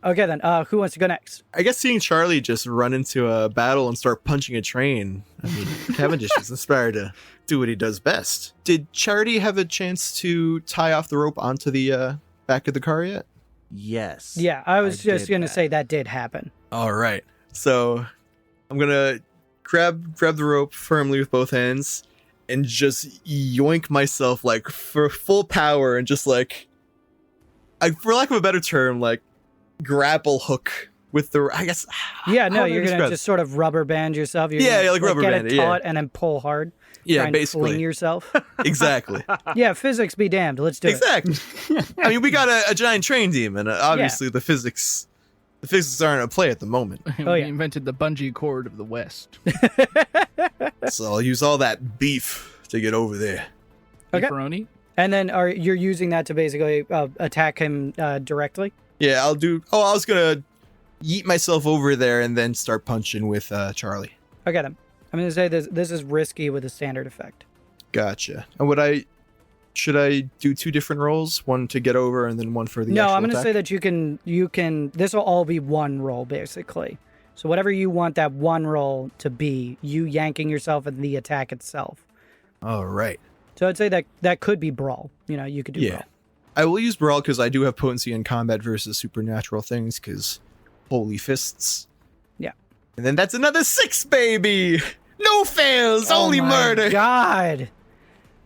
[SPEAKER 2] Okay, then. Who wants to go next?
[SPEAKER 5] I guess seeing Charlie just run into a battle and start punching a train. I mean, Cavendish is inspired to do what he does best. Did Charity have a chance to tie off the rope onto the back of the car yet?
[SPEAKER 4] Yes.
[SPEAKER 2] Yeah, I was just going to say that did happen.
[SPEAKER 5] All right. So I'm going to grab the rope firmly with both hands and just yoink myself like for full power and just like, for lack of a better term, like grapple hook with the, I guess.
[SPEAKER 2] Yeah, no, you're going to just sort of rubber band yourself. You're
[SPEAKER 5] like rubber band
[SPEAKER 2] it taut and then pull hard.
[SPEAKER 5] Yeah, basically.
[SPEAKER 2] Fling yourself.
[SPEAKER 5] Exactly.
[SPEAKER 2] Yeah, physics be damned. Let's do it.
[SPEAKER 5] Exactly. I mean, we got a giant train demon. Obviously, the physics aren't at play at the moment.
[SPEAKER 3] We invented the bungee cord of the West.
[SPEAKER 5] So I'll use all that beef to get over there.
[SPEAKER 2] Okay.
[SPEAKER 3] Beefaroni?
[SPEAKER 2] And then you're using that to basically attack him directly?
[SPEAKER 5] Yeah, I'll do. Oh, I was gonna yeet myself over there and then start punching with Charlie.
[SPEAKER 2] Okay, then. I'm gonna say this is risky with a standard effect.
[SPEAKER 5] Gotcha. And should I do 2 different rolls, one to get over and then one for the?
[SPEAKER 2] No,
[SPEAKER 5] actual
[SPEAKER 2] I'm gonna
[SPEAKER 5] attack?
[SPEAKER 2] say that you can. This will all be one roll basically. So whatever you want that one roll to be, you yanking yourself and the attack itself.
[SPEAKER 5] All right.
[SPEAKER 2] So I'd say that could be brawl. You could do brawl.
[SPEAKER 5] I will use brawl because I do have potency in combat versus supernatural things because holy fists.
[SPEAKER 2] Yeah.
[SPEAKER 5] And then that's another 6, baby. No fails, only murder.
[SPEAKER 2] God.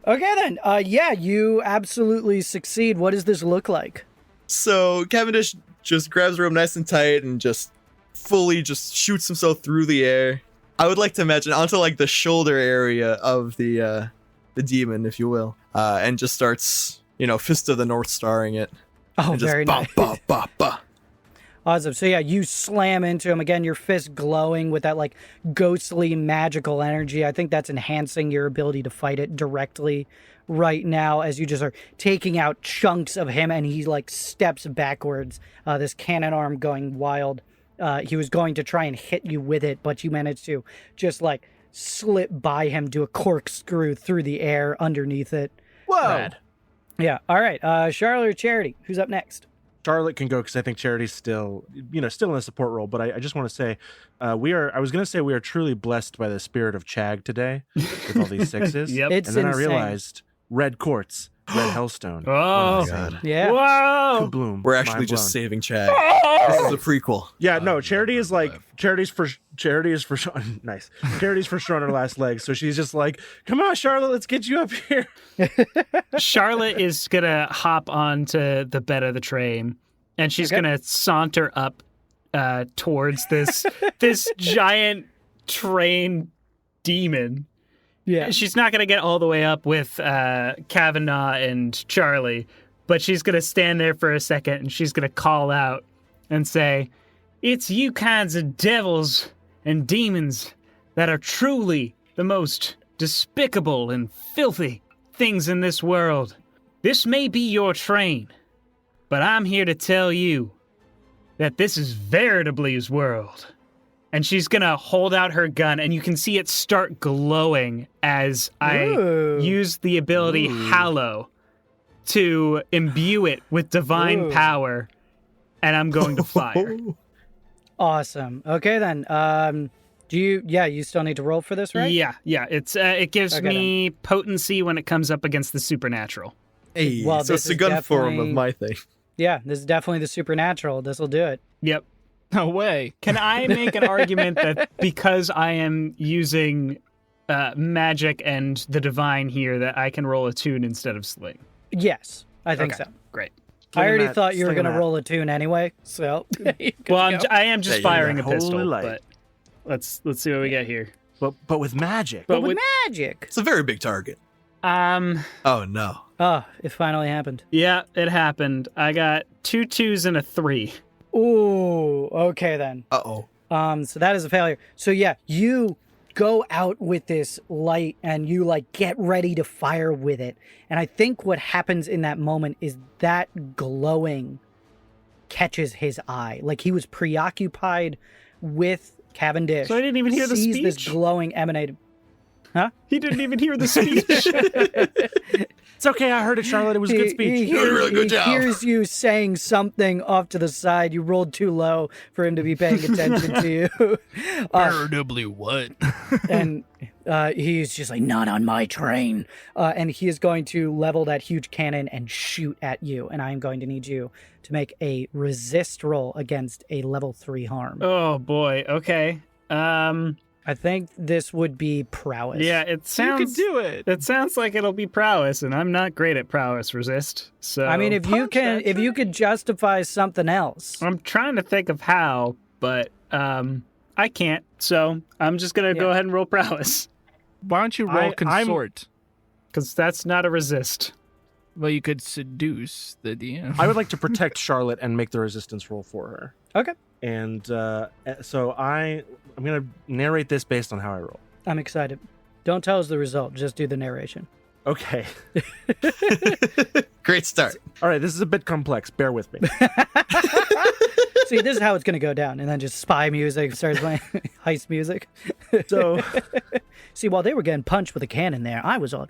[SPEAKER 2] Okay then. You absolutely succeed. What does this look like?
[SPEAKER 5] So Cavendish just grabs the rope nice and tight and just fully just shoots himself through the air. I would like to imagine onto like the shoulder area of the demon, if you will, and just starts, Fist of the North Starring it.
[SPEAKER 2] Oh, very nice.
[SPEAKER 5] Bah, bah, bah.
[SPEAKER 2] Awesome. So yeah, you slam into him again, your fist glowing with that like ghostly magical energy. I think that's enhancing your ability to fight it directly right now as you just are taking out chunks of him and he like steps backwards, this cannon arm going wild. He was going to try and hit you with it, but you managed to just like slip by him, do a corkscrew through the air underneath it.
[SPEAKER 3] Whoa. Rad.
[SPEAKER 2] Yeah. All right. Charlotte or Charity? Who's up next?
[SPEAKER 4] Charlotte can go because I think Charity's still in a support role. But I just want to say, I was going to say we are truly blessed by the spirit of Chag today with all these 6s.
[SPEAKER 1] Yep.
[SPEAKER 2] It's
[SPEAKER 4] and then
[SPEAKER 2] insane.
[SPEAKER 4] I realized red quartz, red hellstone.
[SPEAKER 1] Oh,
[SPEAKER 5] my God.
[SPEAKER 2] Yeah.
[SPEAKER 1] Whoa.
[SPEAKER 4] Bloom.
[SPEAKER 5] We're actually just saving Chad. This is a prequel.
[SPEAKER 4] Yeah, no, Charity is like Charity's for nice. Charity's for sure on her last leg, so she's just like, "Come on, Charlotte, let's get you up here."
[SPEAKER 1] Charlotte is gonna hop onto the bed of the train, and she's gonna saunter up towards this giant train demon.
[SPEAKER 2] Yeah.
[SPEAKER 1] She's not gonna get all the way up with Cavanaugh and Charlie, but she's gonna stand there for a second, and she's gonna call out and say, It's you kinds of devils and demons that are truly the most despicable and filthy things in this world. This may be your train, but I'm here to tell you that this is veritably his world. And she's gonna hold out her gun, and you can see it start glowing as I use the ability Hallow to imbue it with divine power, and I'm going to fire.
[SPEAKER 2] Awesome. Okay, then. You still need to roll for this, right?
[SPEAKER 1] Yeah. It gives me potency when it comes up against the supernatural.
[SPEAKER 5] Hey,
[SPEAKER 2] Well,
[SPEAKER 5] so
[SPEAKER 2] this
[SPEAKER 5] it's a
[SPEAKER 2] is
[SPEAKER 5] gun form of
[SPEAKER 2] definitely-
[SPEAKER 5] my thing.
[SPEAKER 2] Yeah, this is definitely the supernatural. This will do it.
[SPEAKER 1] Yep.
[SPEAKER 3] No way.
[SPEAKER 1] Can I make an argument that because I am using magic and the divine here, that I can roll a tune instead of sling?
[SPEAKER 2] Yes, I think
[SPEAKER 1] Okay.
[SPEAKER 2] so.
[SPEAKER 1] Great.
[SPEAKER 2] I already
[SPEAKER 4] Matt,
[SPEAKER 2] thought you were
[SPEAKER 4] sling
[SPEAKER 2] going to
[SPEAKER 4] Matt.
[SPEAKER 2] roll a tune anyway, so.
[SPEAKER 1] Well, I am
[SPEAKER 5] Yeah,
[SPEAKER 1] just
[SPEAKER 5] you're
[SPEAKER 1] firing a
[SPEAKER 4] holy
[SPEAKER 1] pistol,
[SPEAKER 4] light.
[SPEAKER 1] but let's see what we get here.
[SPEAKER 4] But with magic.
[SPEAKER 2] But with magic.
[SPEAKER 5] It's a very big target.
[SPEAKER 1] Um,
[SPEAKER 5] Oh, no.
[SPEAKER 2] Oh, it finally happened.
[SPEAKER 1] yeah, it happened. I got 2 2s and a 3.
[SPEAKER 2] Ooh, okay then.
[SPEAKER 5] Uh-oh.
[SPEAKER 2] So that is a failure. So yeah, you go out with this light and you like get ready to fire with it. And I think what happens in that moment is that glowing catches his eye. Like he was preoccupied with Cavendish.
[SPEAKER 1] So I didn't even hear the
[SPEAKER 2] sees this
[SPEAKER 1] speech?
[SPEAKER 2] glowing emanated.
[SPEAKER 1] He didn't even hear the speech.
[SPEAKER 4] It's okay, I heard it, Charlotte. It was a good speech.
[SPEAKER 5] You did a really good job.
[SPEAKER 2] He hears you saying something off to the side. You rolled too low for him to be paying attention to you.
[SPEAKER 3] Veritably what?
[SPEAKER 2] And he's just like, not on my train. And he is going to level that huge cannon and shoot at you. And I am going to need you to make a resist roll against a level 3 harm.
[SPEAKER 1] Oh boy. Okay.
[SPEAKER 2] I think this would be prowess.
[SPEAKER 1] Yeah, it
[SPEAKER 3] You
[SPEAKER 1] sounds.
[SPEAKER 3] can do it.
[SPEAKER 1] It sounds like it'll be prowess, and I'm not great at prowess resist. So
[SPEAKER 2] I mean, if you could justify something else.
[SPEAKER 1] I'm trying to think of how, but I can't. So I'm just gonna go ahead and roll prowess
[SPEAKER 3] Why don't you roll
[SPEAKER 4] I'm-
[SPEAKER 3] consort?
[SPEAKER 1] because that's not a resist.
[SPEAKER 3] Well, you could seduce the DM.
[SPEAKER 4] I would like to protect Charlotte and make the resistance roll for her.
[SPEAKER 2] Okay.
[SPEAKER 4] And so I'm going to narrate this based on how I roll.
[SPEAKER 2] I'm excited. Don't tell us the result. Just do the narration.
[SPEAKER 4] Okay.
[SPEAKER 5] Great start.
[SPEAKER 4] All right, this is a bit complex. Bear with me.
[SPEAKER 2] See, this is how it's going to go down. And then just spy music starts playing heist music.
[SPEAKER 4] So,
[SPEAKER 2] See, while they were getting punched with a cannon there, I was on.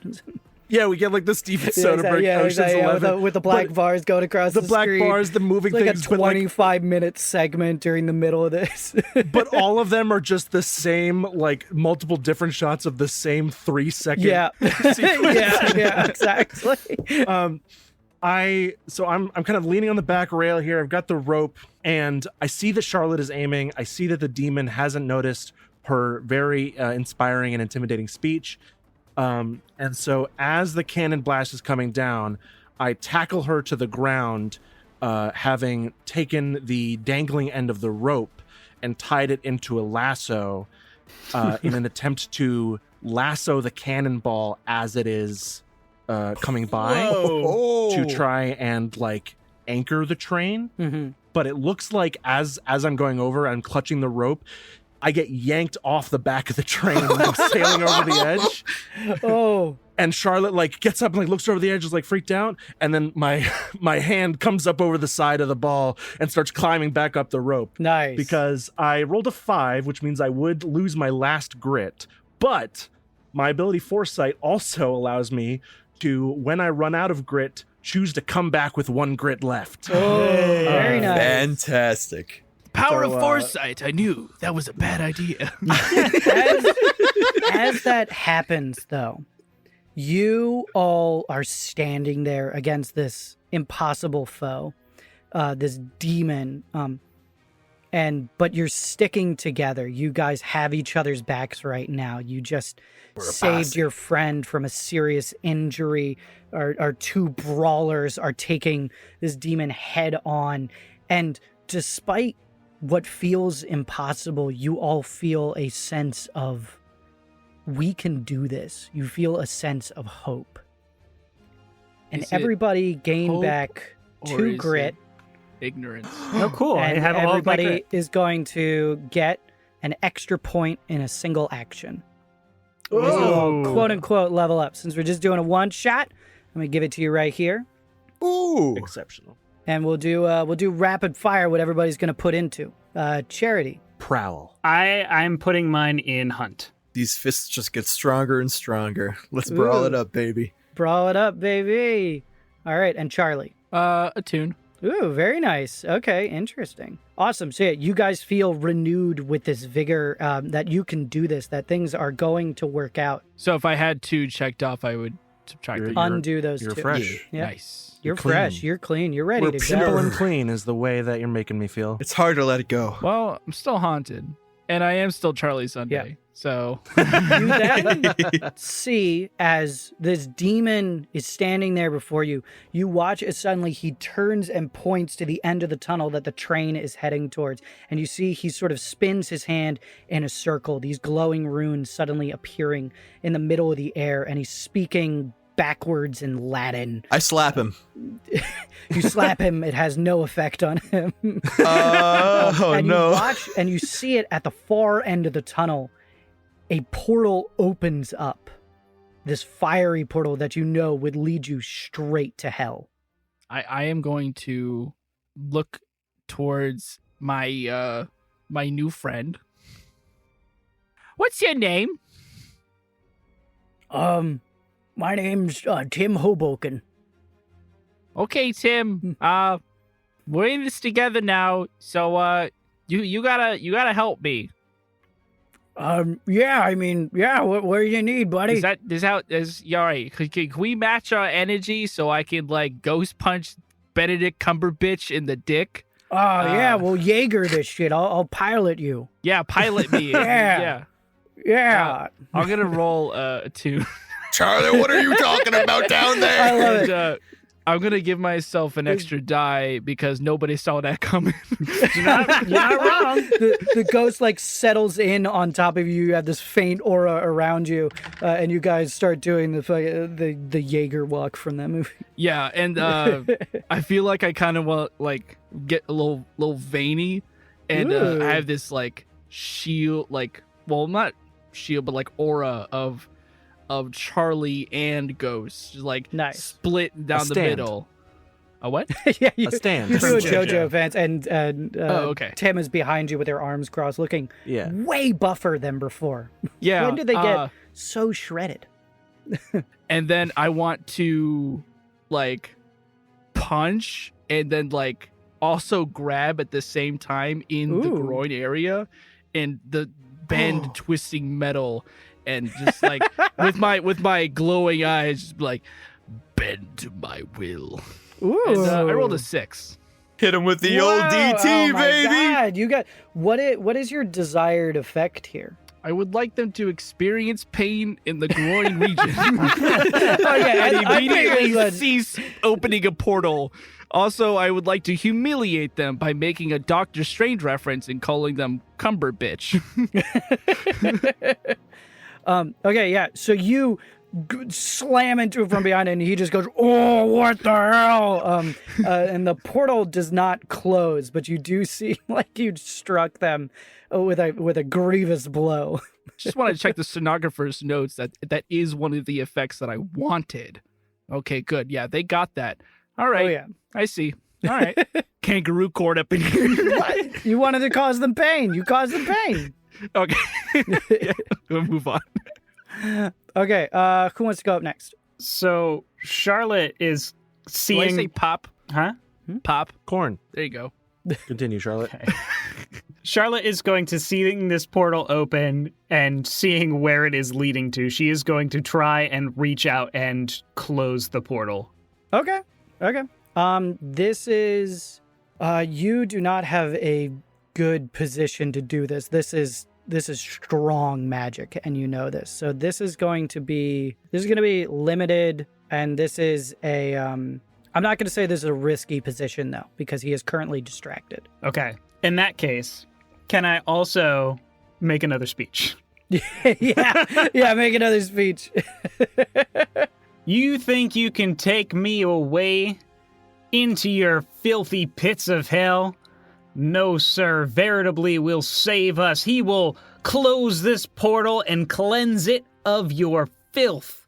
[SPEAKER 4] yeah, we get like the Steven Soderbergh Ocean's
[SPEAKER 2] exactly,
[SPEAKER 4] 11.
[SPEAKER 2] with the black
[SPEAKER 4] but
[SPEAKER 2] bars going across
[SPEAKER 4] the
[SPEAKER 2] the
[SPEAKER 4] black
[SPEAKER 2] screen.
[SPEAKER 4] bars, the moving
[SPEAKER 2] It's like
[SPEAKER 4] things,
[SPEAKER 2] a
[SPEAKER 4] but, like,
[SPEAKER 2] 25-minute segment during the middle of this.
[SPEAKER 4] but all of them are just the same, like multiple different shots of the same 3-second
[SPEAKER 2] yeah.
[SPEAKER 4] sequence.
[SPEAKER 2] yeah, exactly.
[SPEAKER 4] I'm kind of leaning on the back rail here. I've got the rope, and I see that Charlotte is aiming. I see that the demon hasn't noticed her very inspiring and intimidating speech. And so as the cannon blast is coming down, I tackle her to the ground, having taken the dangling end of the rope and tied it into a lasso in an attempt to lasso the cannonball as it is coming by to try and like anchor the train.
[SPEAKER 2] Mm-hmm.
[SPEAKER 4] But it looks like as I'm going over, I'm clutching the rope, I get yanked off the back of the train and I'm sailing over the edge.
[SPEAKER 2] Oh.
[SPEAKER 4] And Charlotte like gets up and like looks over the edge, is like freaked out, and then my hand comes up over the side of the ball and starts climbing back up the rope.
[SPEAKER 2] Nice.
[SPEAKER 4] Because I rolled a 5, which means I would lose my last grit, but my ability Foresight also allows me to, when I run out of grit, choose to come back with 1 grit left.
[SPEAKER 2] Oh, very nice.
[SPEAKER 5] Fantastic.
[SPEAKER 3] Power
[SPEAKER 4] So,
[SPEAKER 3] of foresight. I knew that was a bad idea.
[SPEAKER 2] As that happens, though, you all are standing there against this impossible foe, this demon, but you're sticking together. You guys have each other's backs right now. You just saved your friend from a serious injury. Our 2 brawlers are taking this demon head on, and despite what feels impossible, you all feel a sense of, we can do this. You feel a sense of hope. And
[SPEAKER 3] Is it
[SPEAKER 2] everybody gain
[SPEAKER 3] hope
[SPEAKER 2] back
[SPEAKER 3] or
[SPEAKER 2] 2
[SPEAKER 3] is
[SPEAKER 2] grit.
[SPEAKER 3] ignorance.
[SPEAKER 1] Oh, cool. I
[SPEAKER 2] And
[SPEAKER 1] have all of my
[SPEAKER 2] everybody
[SPEAKER 1] grit.
[SPEAKER 2] is going to get an extra point in a single action. This will
[SPEAKER 1] Ooh.
[SPEAKER 2] quote unquote level up. Since we're just doing a one shot, I'm gonna give it to you right here,
[SPEAKER 5] Ooh.
[SPEAKER 4] Exceptional.
[SPEAKER 2] and we'll do rapid fire. What everybody's gonna put into Charity.
[SPEAKER 4] Prowl.
[SPEAKER 1] I'm putting mine in Hunt.
[SPEAKER 5] These fists just get stronger and stronger. Let's brawl it
[SPEAKER 2] Ooh.
[SPEAKER 5] up, baby.
[SPEAKER 2] Brawl it up, baby. All right, and Charlie.
[SPEAKER 3] Attune.
[SPEAKER 2] Ooh, very nice. Okay, interesting. Awesome. So yeah, you guys feel renewed with this vigor that you can do this, that things are going to work out.
[SPEAKER 3] So if I had 2 checked off, I would subtract
[SPEAKER 4] You're-
[SPEAKER 3] it.
[SPEAKER 2] Undo those
[SPEAKER 4] You're
[SPEAKER 2] two.
[SPEAKER 4] fresh.
[SPEAKER 2] Yeah.
[SPEAKER 3] Nice.
[SPEAKER 2] You're
[SPEAKER 4] clean.
[SPEAKER 2] fresh. You're clean. You're ready
[SPEAKER 4] We're
[SPEAKER 2] to
[SPEAKER 4] simple
[SPEAKER 2] go.
[SPEAKER 4] and clean is the way that you're making me feel.
[SPEAKER 5] It's hard to let it go.
[SPEAKER 3] Well, I'm still haunted, and I am still Charlie Sunday. So
[SPEAKER 2] You then see as this demon is standing there before you. You watch as suddenly he turns and points to the end of the tunnel that the train is heading towards. And you see he sort of spins his hand in a circle, these glowing runes suddenly appearing in the middle of the air. And he's speaking backwards in Latin.
[SPEAKER 5] I slap him.
[SPEAKER 2] You slap him, it has no effect on him.
[SPEAKER 5] Oh,
[SPEAKER 2] and
[SPEAKER 5] no.
[SPEAKER 2] you watch and you see it at the far end of the tunnel. A portal opens up. This fiery portal that you know would lead you straight to hell.
[SPEAKER 3] I am going to look towards my my new friend. What's your name?
[SPEAKER 2] My name's Tim Hoboken.
[SPEAKER 3] Okay, Tim. We're in this together now, so you gotta help me.
[SPEAKER 2] Yeah, I mean, yeah, what do you need, buddy?
[SPEAKER 3] All right? Can we match our energy so I can like ghost punch Benedict Cumberbatch in the dick?
[SPEAKER 2] Yeah, well, Jaeger this shit. I'll pilot you.
[SPEAKER 3] Yeah, pilot me.
[SPEAKER 2] Yeah. Yeah.
[SPEAKER 3] I'm gonna roll a 2.
[SPEAKER 5] Charlie, what are you talking about down there?
[SPEAKER 2] I love it.
[SPEAKER 3] And, I'm gonna give myself an extra die because nobody saw that coming.
[SPEAKER 2] You're not wrong. The ghost like settles in on top of you. You have this faint aura around you, and you guys start doing the Jaeger walk from that movie.
[SPEAKER 3] Yeah, and I feel like I kind of want like get a little veiny, and
[SPEAKER 2] Ooh.
[SPEAKER 3] I have this like shield, like not shield, but like aura of Charlie and Ghost, just like
[SPEAKER 2] Nice.
[SPEAKER 3] split down the
[SPEAKER 4] stand.
[SPEAKER 3] middle. A what?
[SPEAKER 2] Yeah,
[SPEAKER 4] A stand.
[SPEAKER 2] You do a
[SPEAKER 4] From
[SPEAKER 2] JoJo fans, and
[SPEAKER 3] okay.
[SPEAKER 2] Tim is behind you with their arms crossed, looking
[SPEAKER 4] Yeah.
[SPEAKER 2] way buffer than before.
[SPEAKER 3] Yeah.
[SPEAKER 2] When did they get so shredded?
[SPEAKER 3] And then I want to like punch and then like also grab at the same time in the
[SPEAKER 2] Ooh.
[SPEAKER 3] groin area and the bend twisting metal and just like with my glowing eyes just be like bend to my will.
[SPEAKER 2] Ooh,
[SPEAKER 3] And I rolled a 6.
[SPEAKER 5] Hit him with the old
[SPEAKER 2] Wow,
[SPEAKER 5] DT,
[SPEAKER 2] oh my
[SPEAKER 5] baby.
[SPEAKER 2] God, you got what is your desired effect here?
[SPEAKER 3] I would like them to experience pain in the groin region.
[SPEAKER 2] Oh yeah,
[SPEAKER 3] And
[SPEAKER 2] I figured
[SPEAKER 3] immediately
[SPEAKER 2] that-
[SPEAKER 3] cease opening a portal. Also, I would like to humiliate them by making a Doctor Strange reference and calling them Cumberbitch.
[SPEAKER 2] Okay, yeah. So you slam into it from behind, and he just goes, "Oh, what the hell!" And the portal does not close, but you do see like you struck them with a grievous blow.
[SPEAKER 3] Just want to check the stenographer's notes that is one of the effects that I wanted. Okay, good. Yeah, they got that. All right.
[SPEAKER 2] Oh yeah.
[SPEAKER 3] I see. All right. Kangaroo court up in here.
[SPEAKER 2] You wanted to cause them pain. You caused them pain.
[SPEAKER 3] Okay. Yeah, we'll move on.
[SPEAKER 2] Okay. Who wants to go up next?
[SPEAKER 1] So Charlotte is
[SPEAKER 3] When I
[SPEAKER 1] seeing.
[SPEAKER 3] say pop,
[SPEAKER 1] Huh?
[SPEAKER 3] pop.
[SPEAKER 4] Corn.
[SPEAKER 3] There you go.
[SPEAKER 4] Continue, Charlotte.
[SPEAKER 1] Charlotte is going to seeing this portal open and seeing where it is leading to. She is going to try and reach out and close the portal.
[SPEAKER 2] Okay. Okay. This is you do not have a good position to do this. This is strong magic, and you know this. So this is going to be limited, and this is a I'm not going to say this is a risky position though, because he is currently distracted.
[SPEAKER 1] Okay. In that case, can I also make another speech?
[SPEAKER 2] yeah, make another speech.
[SPEAKER 1] You think you can take me away into your filthy pits of hell? No, sir, veritably will save us. He will close this portal and cleanse it of your filth.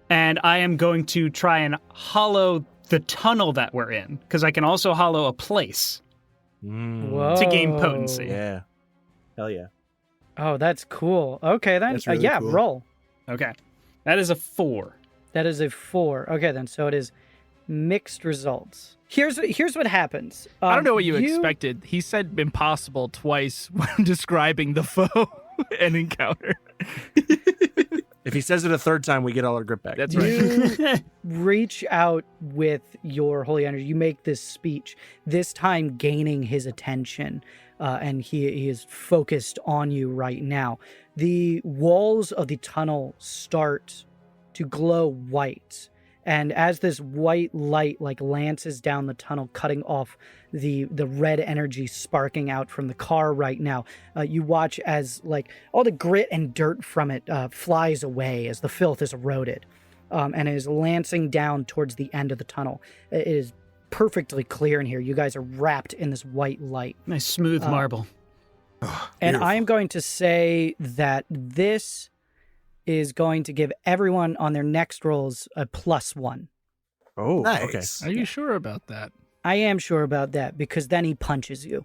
[SPEAKER 1] And I am going to try and hollow the tunnel that we're in, because I can also hollow a place to gain potency.
[SPEAKER 4] Yeah. Hell yeah.
[SPEAKER 2] Oh, that's cool. Okay, then.
[SPEAKER 5] That's really cool.
[SPEAKER 2] Roll.
[SPEAKER 1] Okay. That is a 4.
[SPEAKER 2] That is a 4. Okay, then. So it is mixed results. Here's what happens.
[SPEAKER 3] I don't know what you expected. He said impossible twice when describing the foe and encounter.
[SPEAKER 4] If he says it a third time, we get all our grip back.
[SPEAKER 3] That's right.
[SPEAKER 2] You reach out with your holy energy. You make this speech, this time gaining his attention, and he is focused on you right now. The walls of the tunnel start to glow white. And as this white light lances down the tunnel, cutting off the red energy sparking out from the car right now, you watch as all the grit and dirt from it flies away as the filth is eroded, and is lancing down towards the end of the tunnel. It is perfectly clear in here. You guys are wrapped in this white light.
[SPEAKER 1] Nice smooth marble.
[SPEAKER 2] And I am going to say that this is going to give everyone on their next rolls a +1.
[SPEAKER 4] Oh,
[SPEAKER 5] Nice.
[SPEAKER 4] okay.
[SPEAKER 3] Are you sure about that?
[SPEAKER 2] I am sure about that, because then he punches you.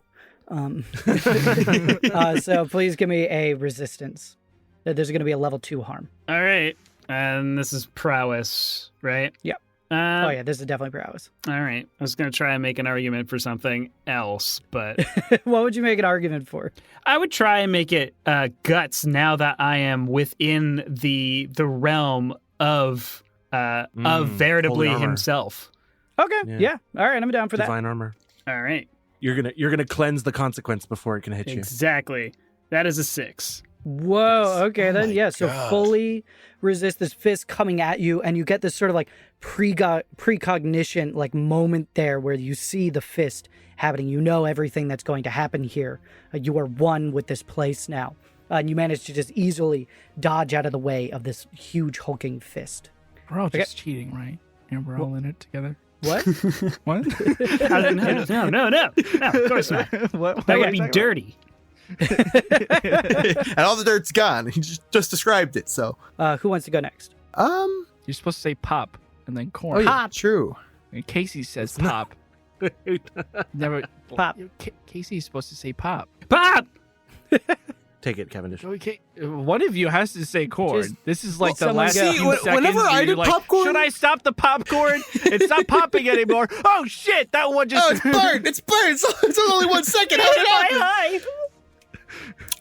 [SPEAKER 2] So please give me a resistance. There's going to be a level 2 harm.
[SPEAKER 1] All right. And this is prowess, right?
[SPEAKER 2] Yep.
[SPEAKER 1] Oh,
[SPEAKER 2] yeah, this is definitely prowess.
[SPEAKER 1] All right. I was going to try and make an argument for something else, but
[SPEAKER 2] What would you make an argument for?
[SPEAKER 1] I would try and make it guts now that I am within the realm of veritably
[SPEAKER 4] holy armor.
[SPEAKER 1] himself.
[SPEAKER 2] Okay, yeah. All right, I'm down for
[SPEAKER 4] Divine armor.
[SPEAKER 1] All right.
[SPEAKER 4] You're gonna cleanse the consequence before it can hit you.
[SPEAKER 1] Exactly. That is a 6.
[SPEAKER 2] that. Whoa, okay, then,
[SPEAKER 5] my
[SPEAKER 2] yeah, so
[SPEAKER 5] God.
[SPEAKER 2] fully resist this fist coming at you, and you get this sort of precognition, moment there where you see the fist happening. You know everything that's going to happen here. You are one with this place now. And you manage to just easily dodge out of the way of this huge hulking fist.
[SPEAKER 3] We're all just cheating, right? And we're all in it together.
[SPEAKER 2] What?
[SPEAKER 3] What?
[SPEAKER 1] No, of course not.
[SPEAKER 3] What?
[SPEAKER 1] That would be dirty.
[SPEAKER 5] And all the dirt's gone. He just described it. So,
[SPEAKER 2] Who wants to go next?
[SPEAKER 3] You're supposed to say pop and then corn.
[SPEAKER 5] oh yeah, true.
[SPEAKER 3] And Casey says pop. Never
[SPEAKER 2] Pop.
[SPEAKER 3] Casey's supposed to say pop.
[SPEAKER 1] Pop!
[SPEAKER 4] Take it, Cavendish.
[SPEAKER 3] Okay, one of you has to say corn.
[SPEAKER 2] Just-
[SPEAKER 3] this is like the
[SPEAKER 2] someone
[SPEAKER 3] last
[SPEAKER 2] go.
[SPEAKER 3] few
[SPEAKER 2] See,
[SPEAKER 3] seconds.
[SPEAKER 5] whenever I
[SPEAKER 3] where you're
[SPEAKER 5] did popcorn-
[SPEAKER 3] should I stop the popcorn? It's not popping anymore. Oh shit! That one just.
[SPEAKER 5] Oh, it's burnt. It's burnt. It's only 1 second. How did it happen?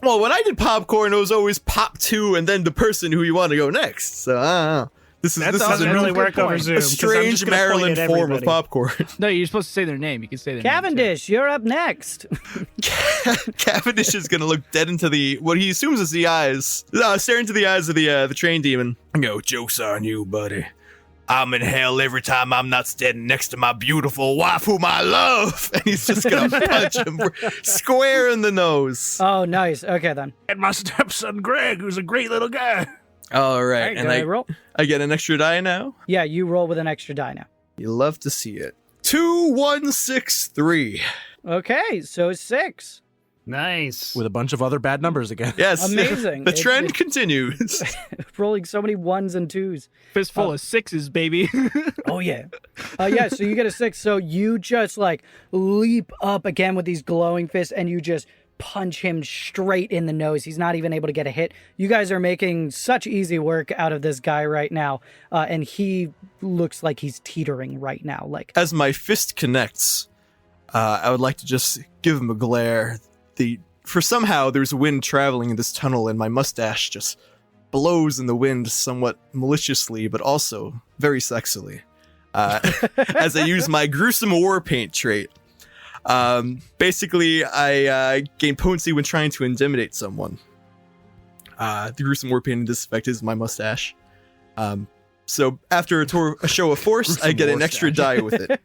[SPEAKER 5] Well, when I did popcorn, it was always pop 2 and then the person who you want to go next. So I don't know. This
[SPEAKER 1] That
[SPEAKER 5] is
[SPEAKER 1] doesn't
[SPEAKER 5] a
[SPEAKER 1] really
[SPEAKER 5] new,
[SPEAKER 1] work over
[SPEAKER 3] point.
[SPEAKER 1] Zoom.
[SPEAKER 5] a
[SPEAKER 1] 'cause I'm
[SPEAKER 5] strange
[SPEAKER 1] just gonna point
[SPEAKER 5] Maryland
[SPEAKER 1] at
[SPEAKER 5] form of
[SPEAKER 1] everybody.
[SPEAKER 5] popcorn.
[SPEAKER 3] No, you're supposed to say their name. You can say their
[SPEAKER 2] Cavendish, you're up next.
[SPEAKER 5] Cavendish is gonna look dead into what he assumes is the eyes, stare into the eyes of the train demon. No joke's on you, buddy. I'm in hell every time I'm not standing next to my beautiful wife whom I love. And he's just gonna punch him square in the nose.
[SPEAKER 2] Oh, nice. Okay, then.
[SPEAKER 1] And my stepson Greg, who's a great little guy.
[SPEAKER 5] All
[SPEAKER 2] All
[SPEAKER 5] right,
[SPEAKER 2] right,
[SPEAKER 5] and
[SPEAKER 2] go ahead, roll.
[SPEAKER 5] I get an extra die now.
[SPEAKER 2] Yeah, you roll with an extra die now.
[SPEAKER 5] You love to see it. 2, 1, 6, 3.
[SPEAKER 2] Okay, so 6.
[SPEAKER 1] Nice.
[SPEAKER 4] With a bunch of other bad numbers again.
[SPEAKER 5] Yes,
[SPEAKER 2] Amazing.
[SPEAKER 5] The
[SPEAKER 2] It-
[SPEAKER 5] trend
[SPEAKER 2] it-
[SPEAKER 5] continues.
[SPEAKER 2] Rolling so many 1s and 2s.
[SPEAKER 3] Fistful of 6s, baby.
[SPEAKER 2] Oh, yeah. Yeah, so you get a 6. So you just leap up again with these glowing fists and you just punch him straight in the nose. He's not even able to get a hit. You guys are making such easy work out of this guy right now. And he looks like he's teetering right now.
[SPEAKER 5] As my fist connects, I would like to just give him a glare. For somehow there's wind traveling in this tunnel, and my mustache just blows in the wind somewhat maliciously, but also very sexily. As I use my gruesome war paint trait. Basically, I gain potency when trying to intimidate someone. The gruesome war paint in this effect is my mustache. So after a show of force, I get an extra die with it.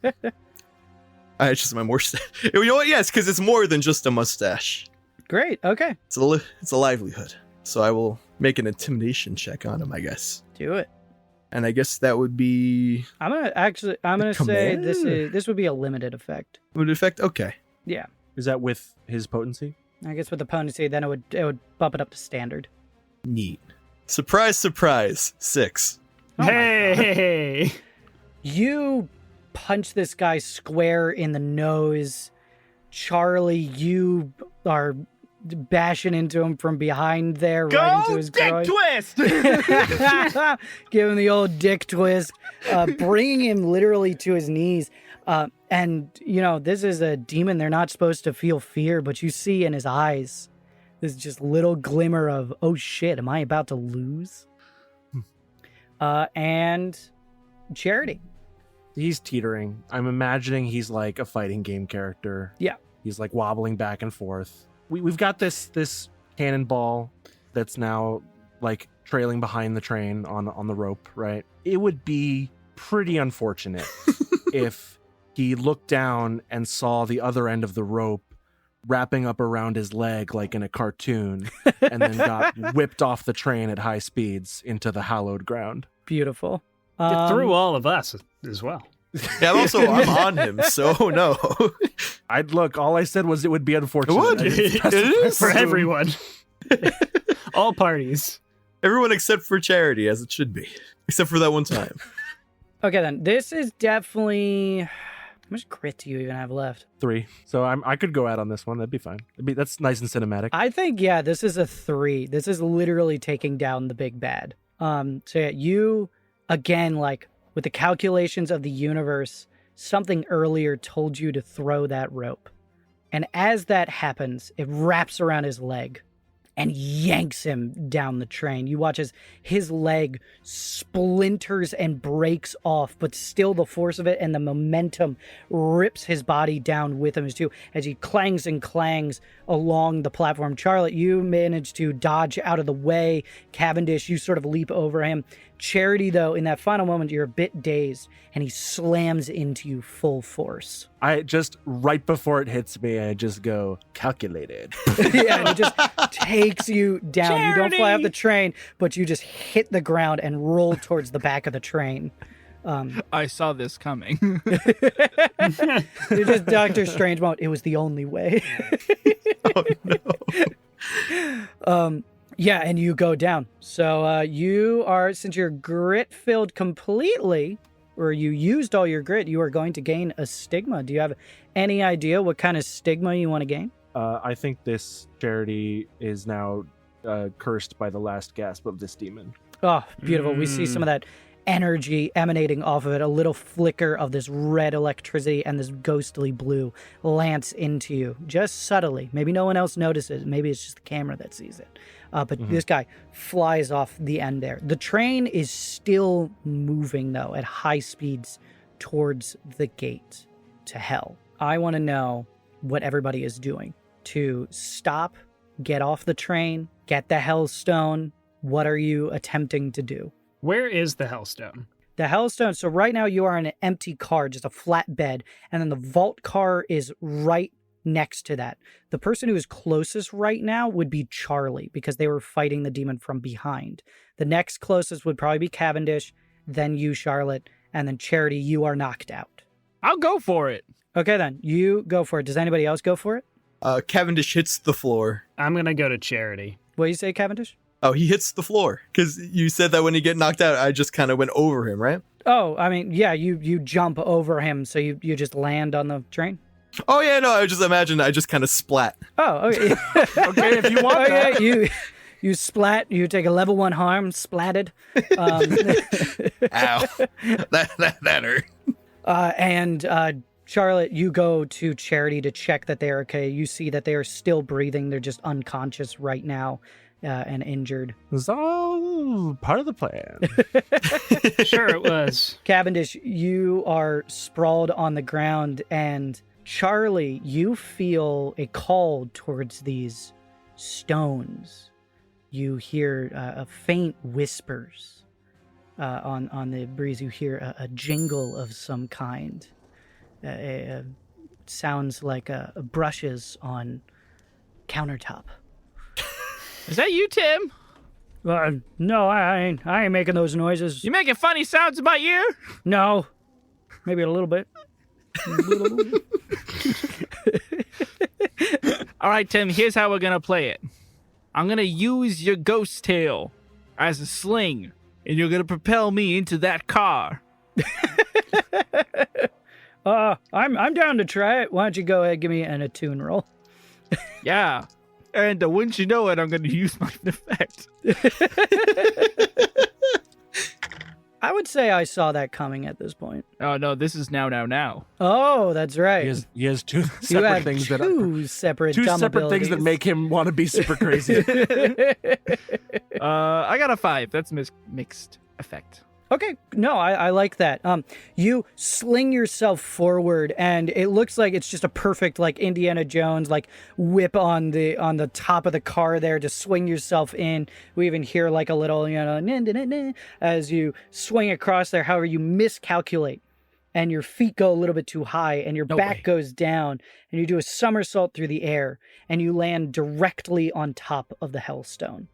[SPEAKER 5] It's just my mustache. You know what? Yes, because it's more than just a mustache.
[SPEAKER 2] Great. Okay.
[SPEAKER 5] It's a livelihood. So I will make an intimidation check on him, I guess.
[SPEAKER 2] Do it.
[SPEAKER 5] And I guess that would be...
[SPEAKER 2] I'm gonna say this would be a limited effect.
[SPEAKER 5] Would it affect? Okay.
[SPEAKER 2] Yeah.
[SPEAKER 4] Is that with his potency?
[SPEAKER 2] I guess with the potency, then it would bump it up to standard.
[SPEAKER 5] Neat. Surprise, surprise. 6.
[SPEAKER 2] Oh
[SPEAKER 1] Hey!
[SPEAKER 2] You punch this guy square in the nose. Charlie, you are bashing into him from behind there, right into his groin.
[SPEAKER 3] twist!
[SPEAKER 2] Give him the old dick twist, bringing him literally to his knees. And, this is a demon. They're not supposed to feel fear, but you see in his eyes this just little glimmer of, oh shit, am I about to lose? And Charity.
[SPEAKER 4] He's teetering. I'm imagining he's like a fighting game character.
[SPEAKER 2] Yeah.
[SPEAKER 4] He's like wobbling back and forth. We've got this cannonball that's now like trailing behind the train on the rope, right? It would be pretty unfortunate if he looked down and saw the other end of the rope wrapping up around his leg like in a cartoon and then got whipped off the train at high speeds into the hallowed ground.
[SPEAKER 2] Beautiful.
[SPEAKER 1] Through all of us as well.
[SPEAKER 5] Yeah, I'm on him, so no.
[SPEAKER 4] All I said was it would be unfortunate.
[SPEAKER 5] It would.
[SPEAKER 4] I didn't
[SPEAKER 5] It is.
[SPEAKER 1] For everyone. All parties.
[SPEAKER 5] Everyone except for Charity, as it should be. Except for that one time.
[SPEAKER 2] Okay, then. This is definitely... How much grit do you even have left?
[SPEAKER 4] 3. So I could go out on this one. That'd be fine. That's nice and cinematic.
[SPEAKER 2] I think, yeah, this is a 3. This is literally taking down the big bad. So yeah, you, again, like, with the calculations of the universe, something earlier told you to throw that rope. And as that happens, it wraps around his leg and yanks him down the train. You watch as his leg splinters and breaks off, but still the force of it and the momentum rips his body down with him too, as he clangs and clangs along the platform. Charlotte, you manage to dodge out of the way. Cavendish, you sort of leap over him. Charity, though, in that final moment, you're a bit dazed, and he slams into you full force.
[SPEAKER 4] I just, right before it hits me, I just go, calculated.
[SPEAKER 2] Yeah, and it just takes you down.
[SPEAKER 1] Charity!
[SPEAKER 2] You don't fly off the train, but you just hit the ground and roll towards the back of the train.
[SPEAKER 3] I saw this coming.
[SPEAKER 2] You're just Doctor Strange mode. It was the only way.
[SPEAKER 5] Oh, no.
[SPEAKER 2] Yeah, and you go down. So you are, since you're grit filled completely, or you used all your grit, you are going to gain a stigma. Do you have any idea what kind of stigma you want to gain?
[SPEAKER 4] I think this Charity is now cursed by the last gasp of this demon.
[SPEAKER 2] Oh, beautiful. We see some of that energy emanating off of it, a little flicker of this red electricity and this ghostly blue lance into you, just subtly. Maybe no one else notices. Maybe it's just the camera that sees it. But this guy flies off the end there. The train is still moving, though, at high speeds towards the gate to hell. I want to know what everybody is doing to stop, get off the train, get the hellstone. What are you attempting to do?
[SPEAKER 1] Where is the hellstone?
[SPEAKER 2] The hellstone, so right now you are in an empty car, just a flat bed, and then the vault car is right next to that. The person who is closest right now would be Charlie, because they were fighting the demon from behind. The next closest would probably be Cavendish, then you, Charlotte, and then Charity, you are knocked out.
[SPEAKER 3] I'll go for it.
[SPEAKER 2] Okay, then. You go for it. Does anybody else go for it?
[SPEAKER 5] Cavendish hits the floor.
[SPEAKER 1] I'm going to go to Charity.
[SPEAKER 2] What do you say, Cavendish?
[SPEAKER 5] Oh, he hits the floor. Because you said that when he get knocked out, I just kind of went over him, right?
[SPEAKER 2] Oh, I mean, yeah, you jump over him, so you just land on the train?
[SPEAKER 5] Oh, yeah, no, I just imagined I just kind of splat.
[SPEAKER 2] Oh, okay.
[SPEAKER 4] Okay, if you want that.
[SPEAKER 2] Okay, you splat, you take a level 1 harm, splatted.
[SPEAKER 5] Ow. That hurt.
[SPEAKER 2] And Charlotte, you go to Charity to check that they're okay. You see that they are still breathing. They're just unconscious right now and injured.
[SPEAKER 4] It's all part of the plan.
[SPEAKER 1] Sure it was.
[SPEAKER 2] Cavendish, you are sprawled on the ground, and Charlie, you feel a call towards these stones. You hear a faint whispers on the breeze. You hear a jingle of some kind. Sounds like brushes on countertop.
[SPEAKER 3] Is that you, Tim?
[SPEAKER 2] No, I ain't making those noises.
[SPEAKER 3] You making funny sounds in my ear?
[SPEAKER 2] No. Maybe a little bit.
[SPEAKER 3] All right, Tim, here's how we're going to play it. I'm going to use your ghost tail as a sling, and you're going to propel me into that car.
[SPEAKER 2] I'm down to try it. Why don't you go ahead and give me an attune roll?
[SPEAKER 3] Yeah. And wouldn't you know it, I'm going to use my effect.
[SPEAKER 2] I would say I saw that coming at this point.
[SPEAKER 3] Oh, no, this is now.
[SPEAKER 2] Oh, that's right.
[SPEAKER 4] He has two
[SPEAKER 2] you
[SPEAKER 4] separate
[SPEAKER 2] have
[SPEAKER 4] things
[SPEAKER 2] two separate
[SPEAKER 4] two
[SPEAKER 2] dumb
[SPEAKER 4] separate things that
[SPEAKER 2] abilities.
[SPEAKER 4] make him want to be super crazy.
[SPEAKER 3] I got a 5. That's mixed effect.
[SPEAKER 2] Okay, no, I like that. You sling yourself forward, and it looks like it's just a perfect, like, Indiana Jones, like, whip on the top of the car there to swing yourself in. We even hear, like, a little, as you swing across there. However, you miscalculate, and your feet go a little bit too high, and your back goes down, and you do a somersault through the air, and you land directly on top of the hellstone.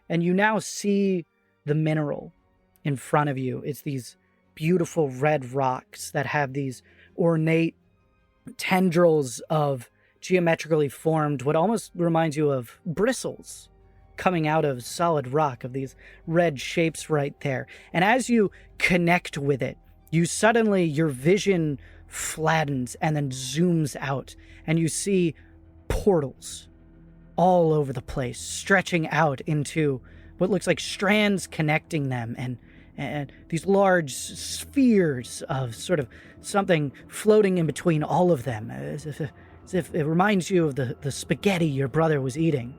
[SPEAKER 2] And you now see the mineral in front of you. It's these beautiful red rocks that have these ornate tendrils of geometrically formed, what almost reminds you of bristles coming out of solid rock, of these red shapes right there. And as you connect with it, your vision flattens and then zooms out, and you see portals all over the place, stretching out into what looks like strands connecting them, and these large spheres of sort of something floating in between all of them, as if it reminds you of the spaghetti your brother was eating.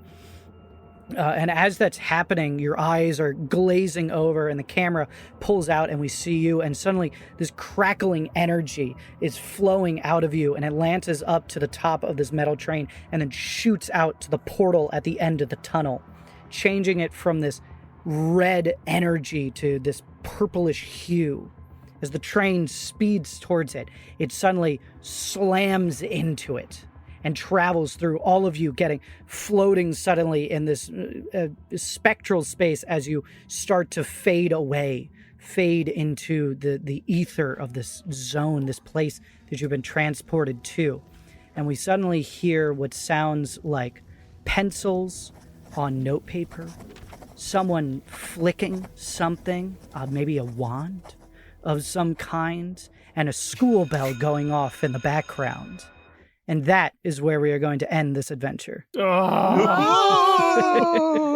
[SPEAKER 2] And as that's happening, your eyes are glazing over, and the camera pulls out, and we see you, and suddenly this crackling energy is flowing out of you, and it lances up to the top of this metal train, and then shoots out to the portal at the end of the tunnel, changing it from this red energy to this purplish hue. As the train speeds towards it, it suddenly slams into it and travels through all of you, floating suddenly in this spectral space as you start to fade into the ether of this zone, this place that you've been transported to. And we suddenly hear what sounds like pencils on notepaper, someone flicking something, maybe a wand of some kind, and a school bell going off in the background. And that is where we are going to end this adventure.
[SPEAKER 3] Oh!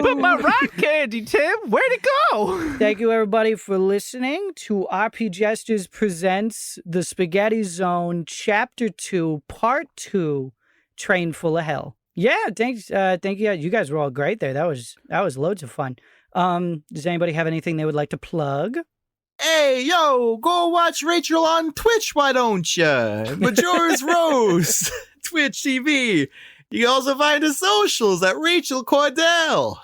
[SPEAKER 3] But my rock candy, Tim, where'd it go?
[SPEAKER 2] Thank you, everybody, for listening to RP Gestures Presents The Spaghetti Zone, Chapter 2, Part 2, Train Full of Hell. Yeah, thanks. Thank you. You guys were all great there. That was loads of fun. Does anybody have anything they would like to plug?
[SPEAKER 5] Hey, yo, go watch Rachel on Twitch, why don't ya? Majora's Rose, Twitch TV. You can also find the socials at Rachel Cordell.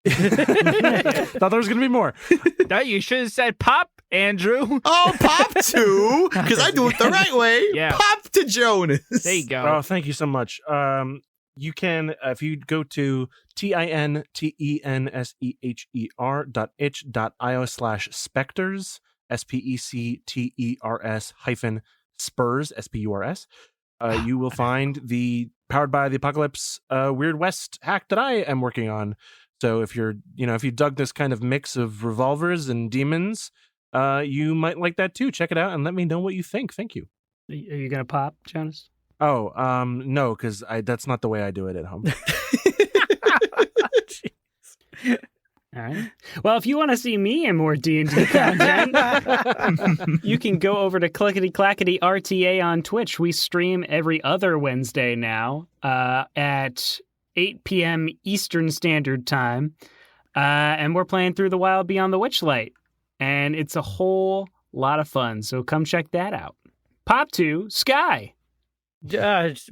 [SPEAKER 4] Thought there was going to be more.
[SPEAKER 3] No, you should have said pop, Andrew.
[SPEAKER 5] Oh, pop to, because I do it the right way.
[SPEAKER 3] Yeah.
[SPEAKER 5] Pop to Jonas.
[SPEAKER 3] There you go.
[SPEAKER 4] Oh, thank you so much. You can, if you go to tintenseher.itch.io/specters, SPECTERS -spurs, you will find the Powered by the Apocalypse Weird West hack that I am working on. So if you dug this kind of mix of revolvers and demons, you might like that too. Check it out and let me know what you think. Thank you.
[SPEAKER 1] Are you going to pop, Jonas?
[SPEAKER 4] Oh, no, because that's not the way I do it at home.
[SPEAKER 1] All right. Well, if you want to see me in more D&D content, you can go over to Clickety Clackety RTA on Twitch. We stream every other Wednesday now at 8 p.m. Eastern Standard Time. And we're playing through The Wild Beyond the Witchlight. And it's a whole lot of fun. So come check that out. Pop to Sky.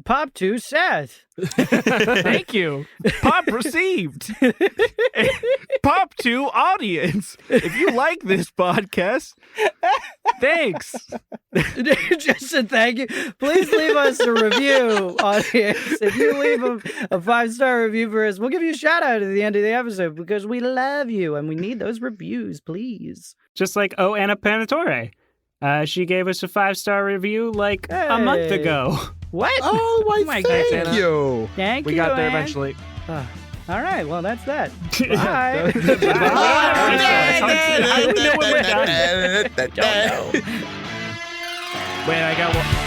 [SPEAKER 2] Pop to Seth.
[SPEAKER 3] Thank you. Pop received. Pop to audience. If you like this podcast, thanks.
[SPEAKER 2] Just a thank you. Please leave us a review, audience. If you leave a 5-star review for us, we'll give you a shout out at the end of the episode because we love you and we need those reviews, please.
[SPEAKER 1] Just like Anna Panatore. She gave us a 5-star review like a month ago.
[SPEAKER 2] What?
[SPEAKER 5] Oh, my
[SPEAKER 4] Thanks,
[SPEAKER 5] thank
[SPEAKER 4] Anna.
[SPEAKER 5] you.
[SPEAKER 2] Thank
[SPEAKER 4] We
[SPEAKER 2] you,
[SPEAKER 4] got there
[SPEAKER 2] Ann.
[SPEAKER 4] eventually.
[SPEAKER 2] All right, well, that's that. Bye.
[SPEAKER 1] I don't know when we're done.
[SPEAKER 3] Wait, I got one.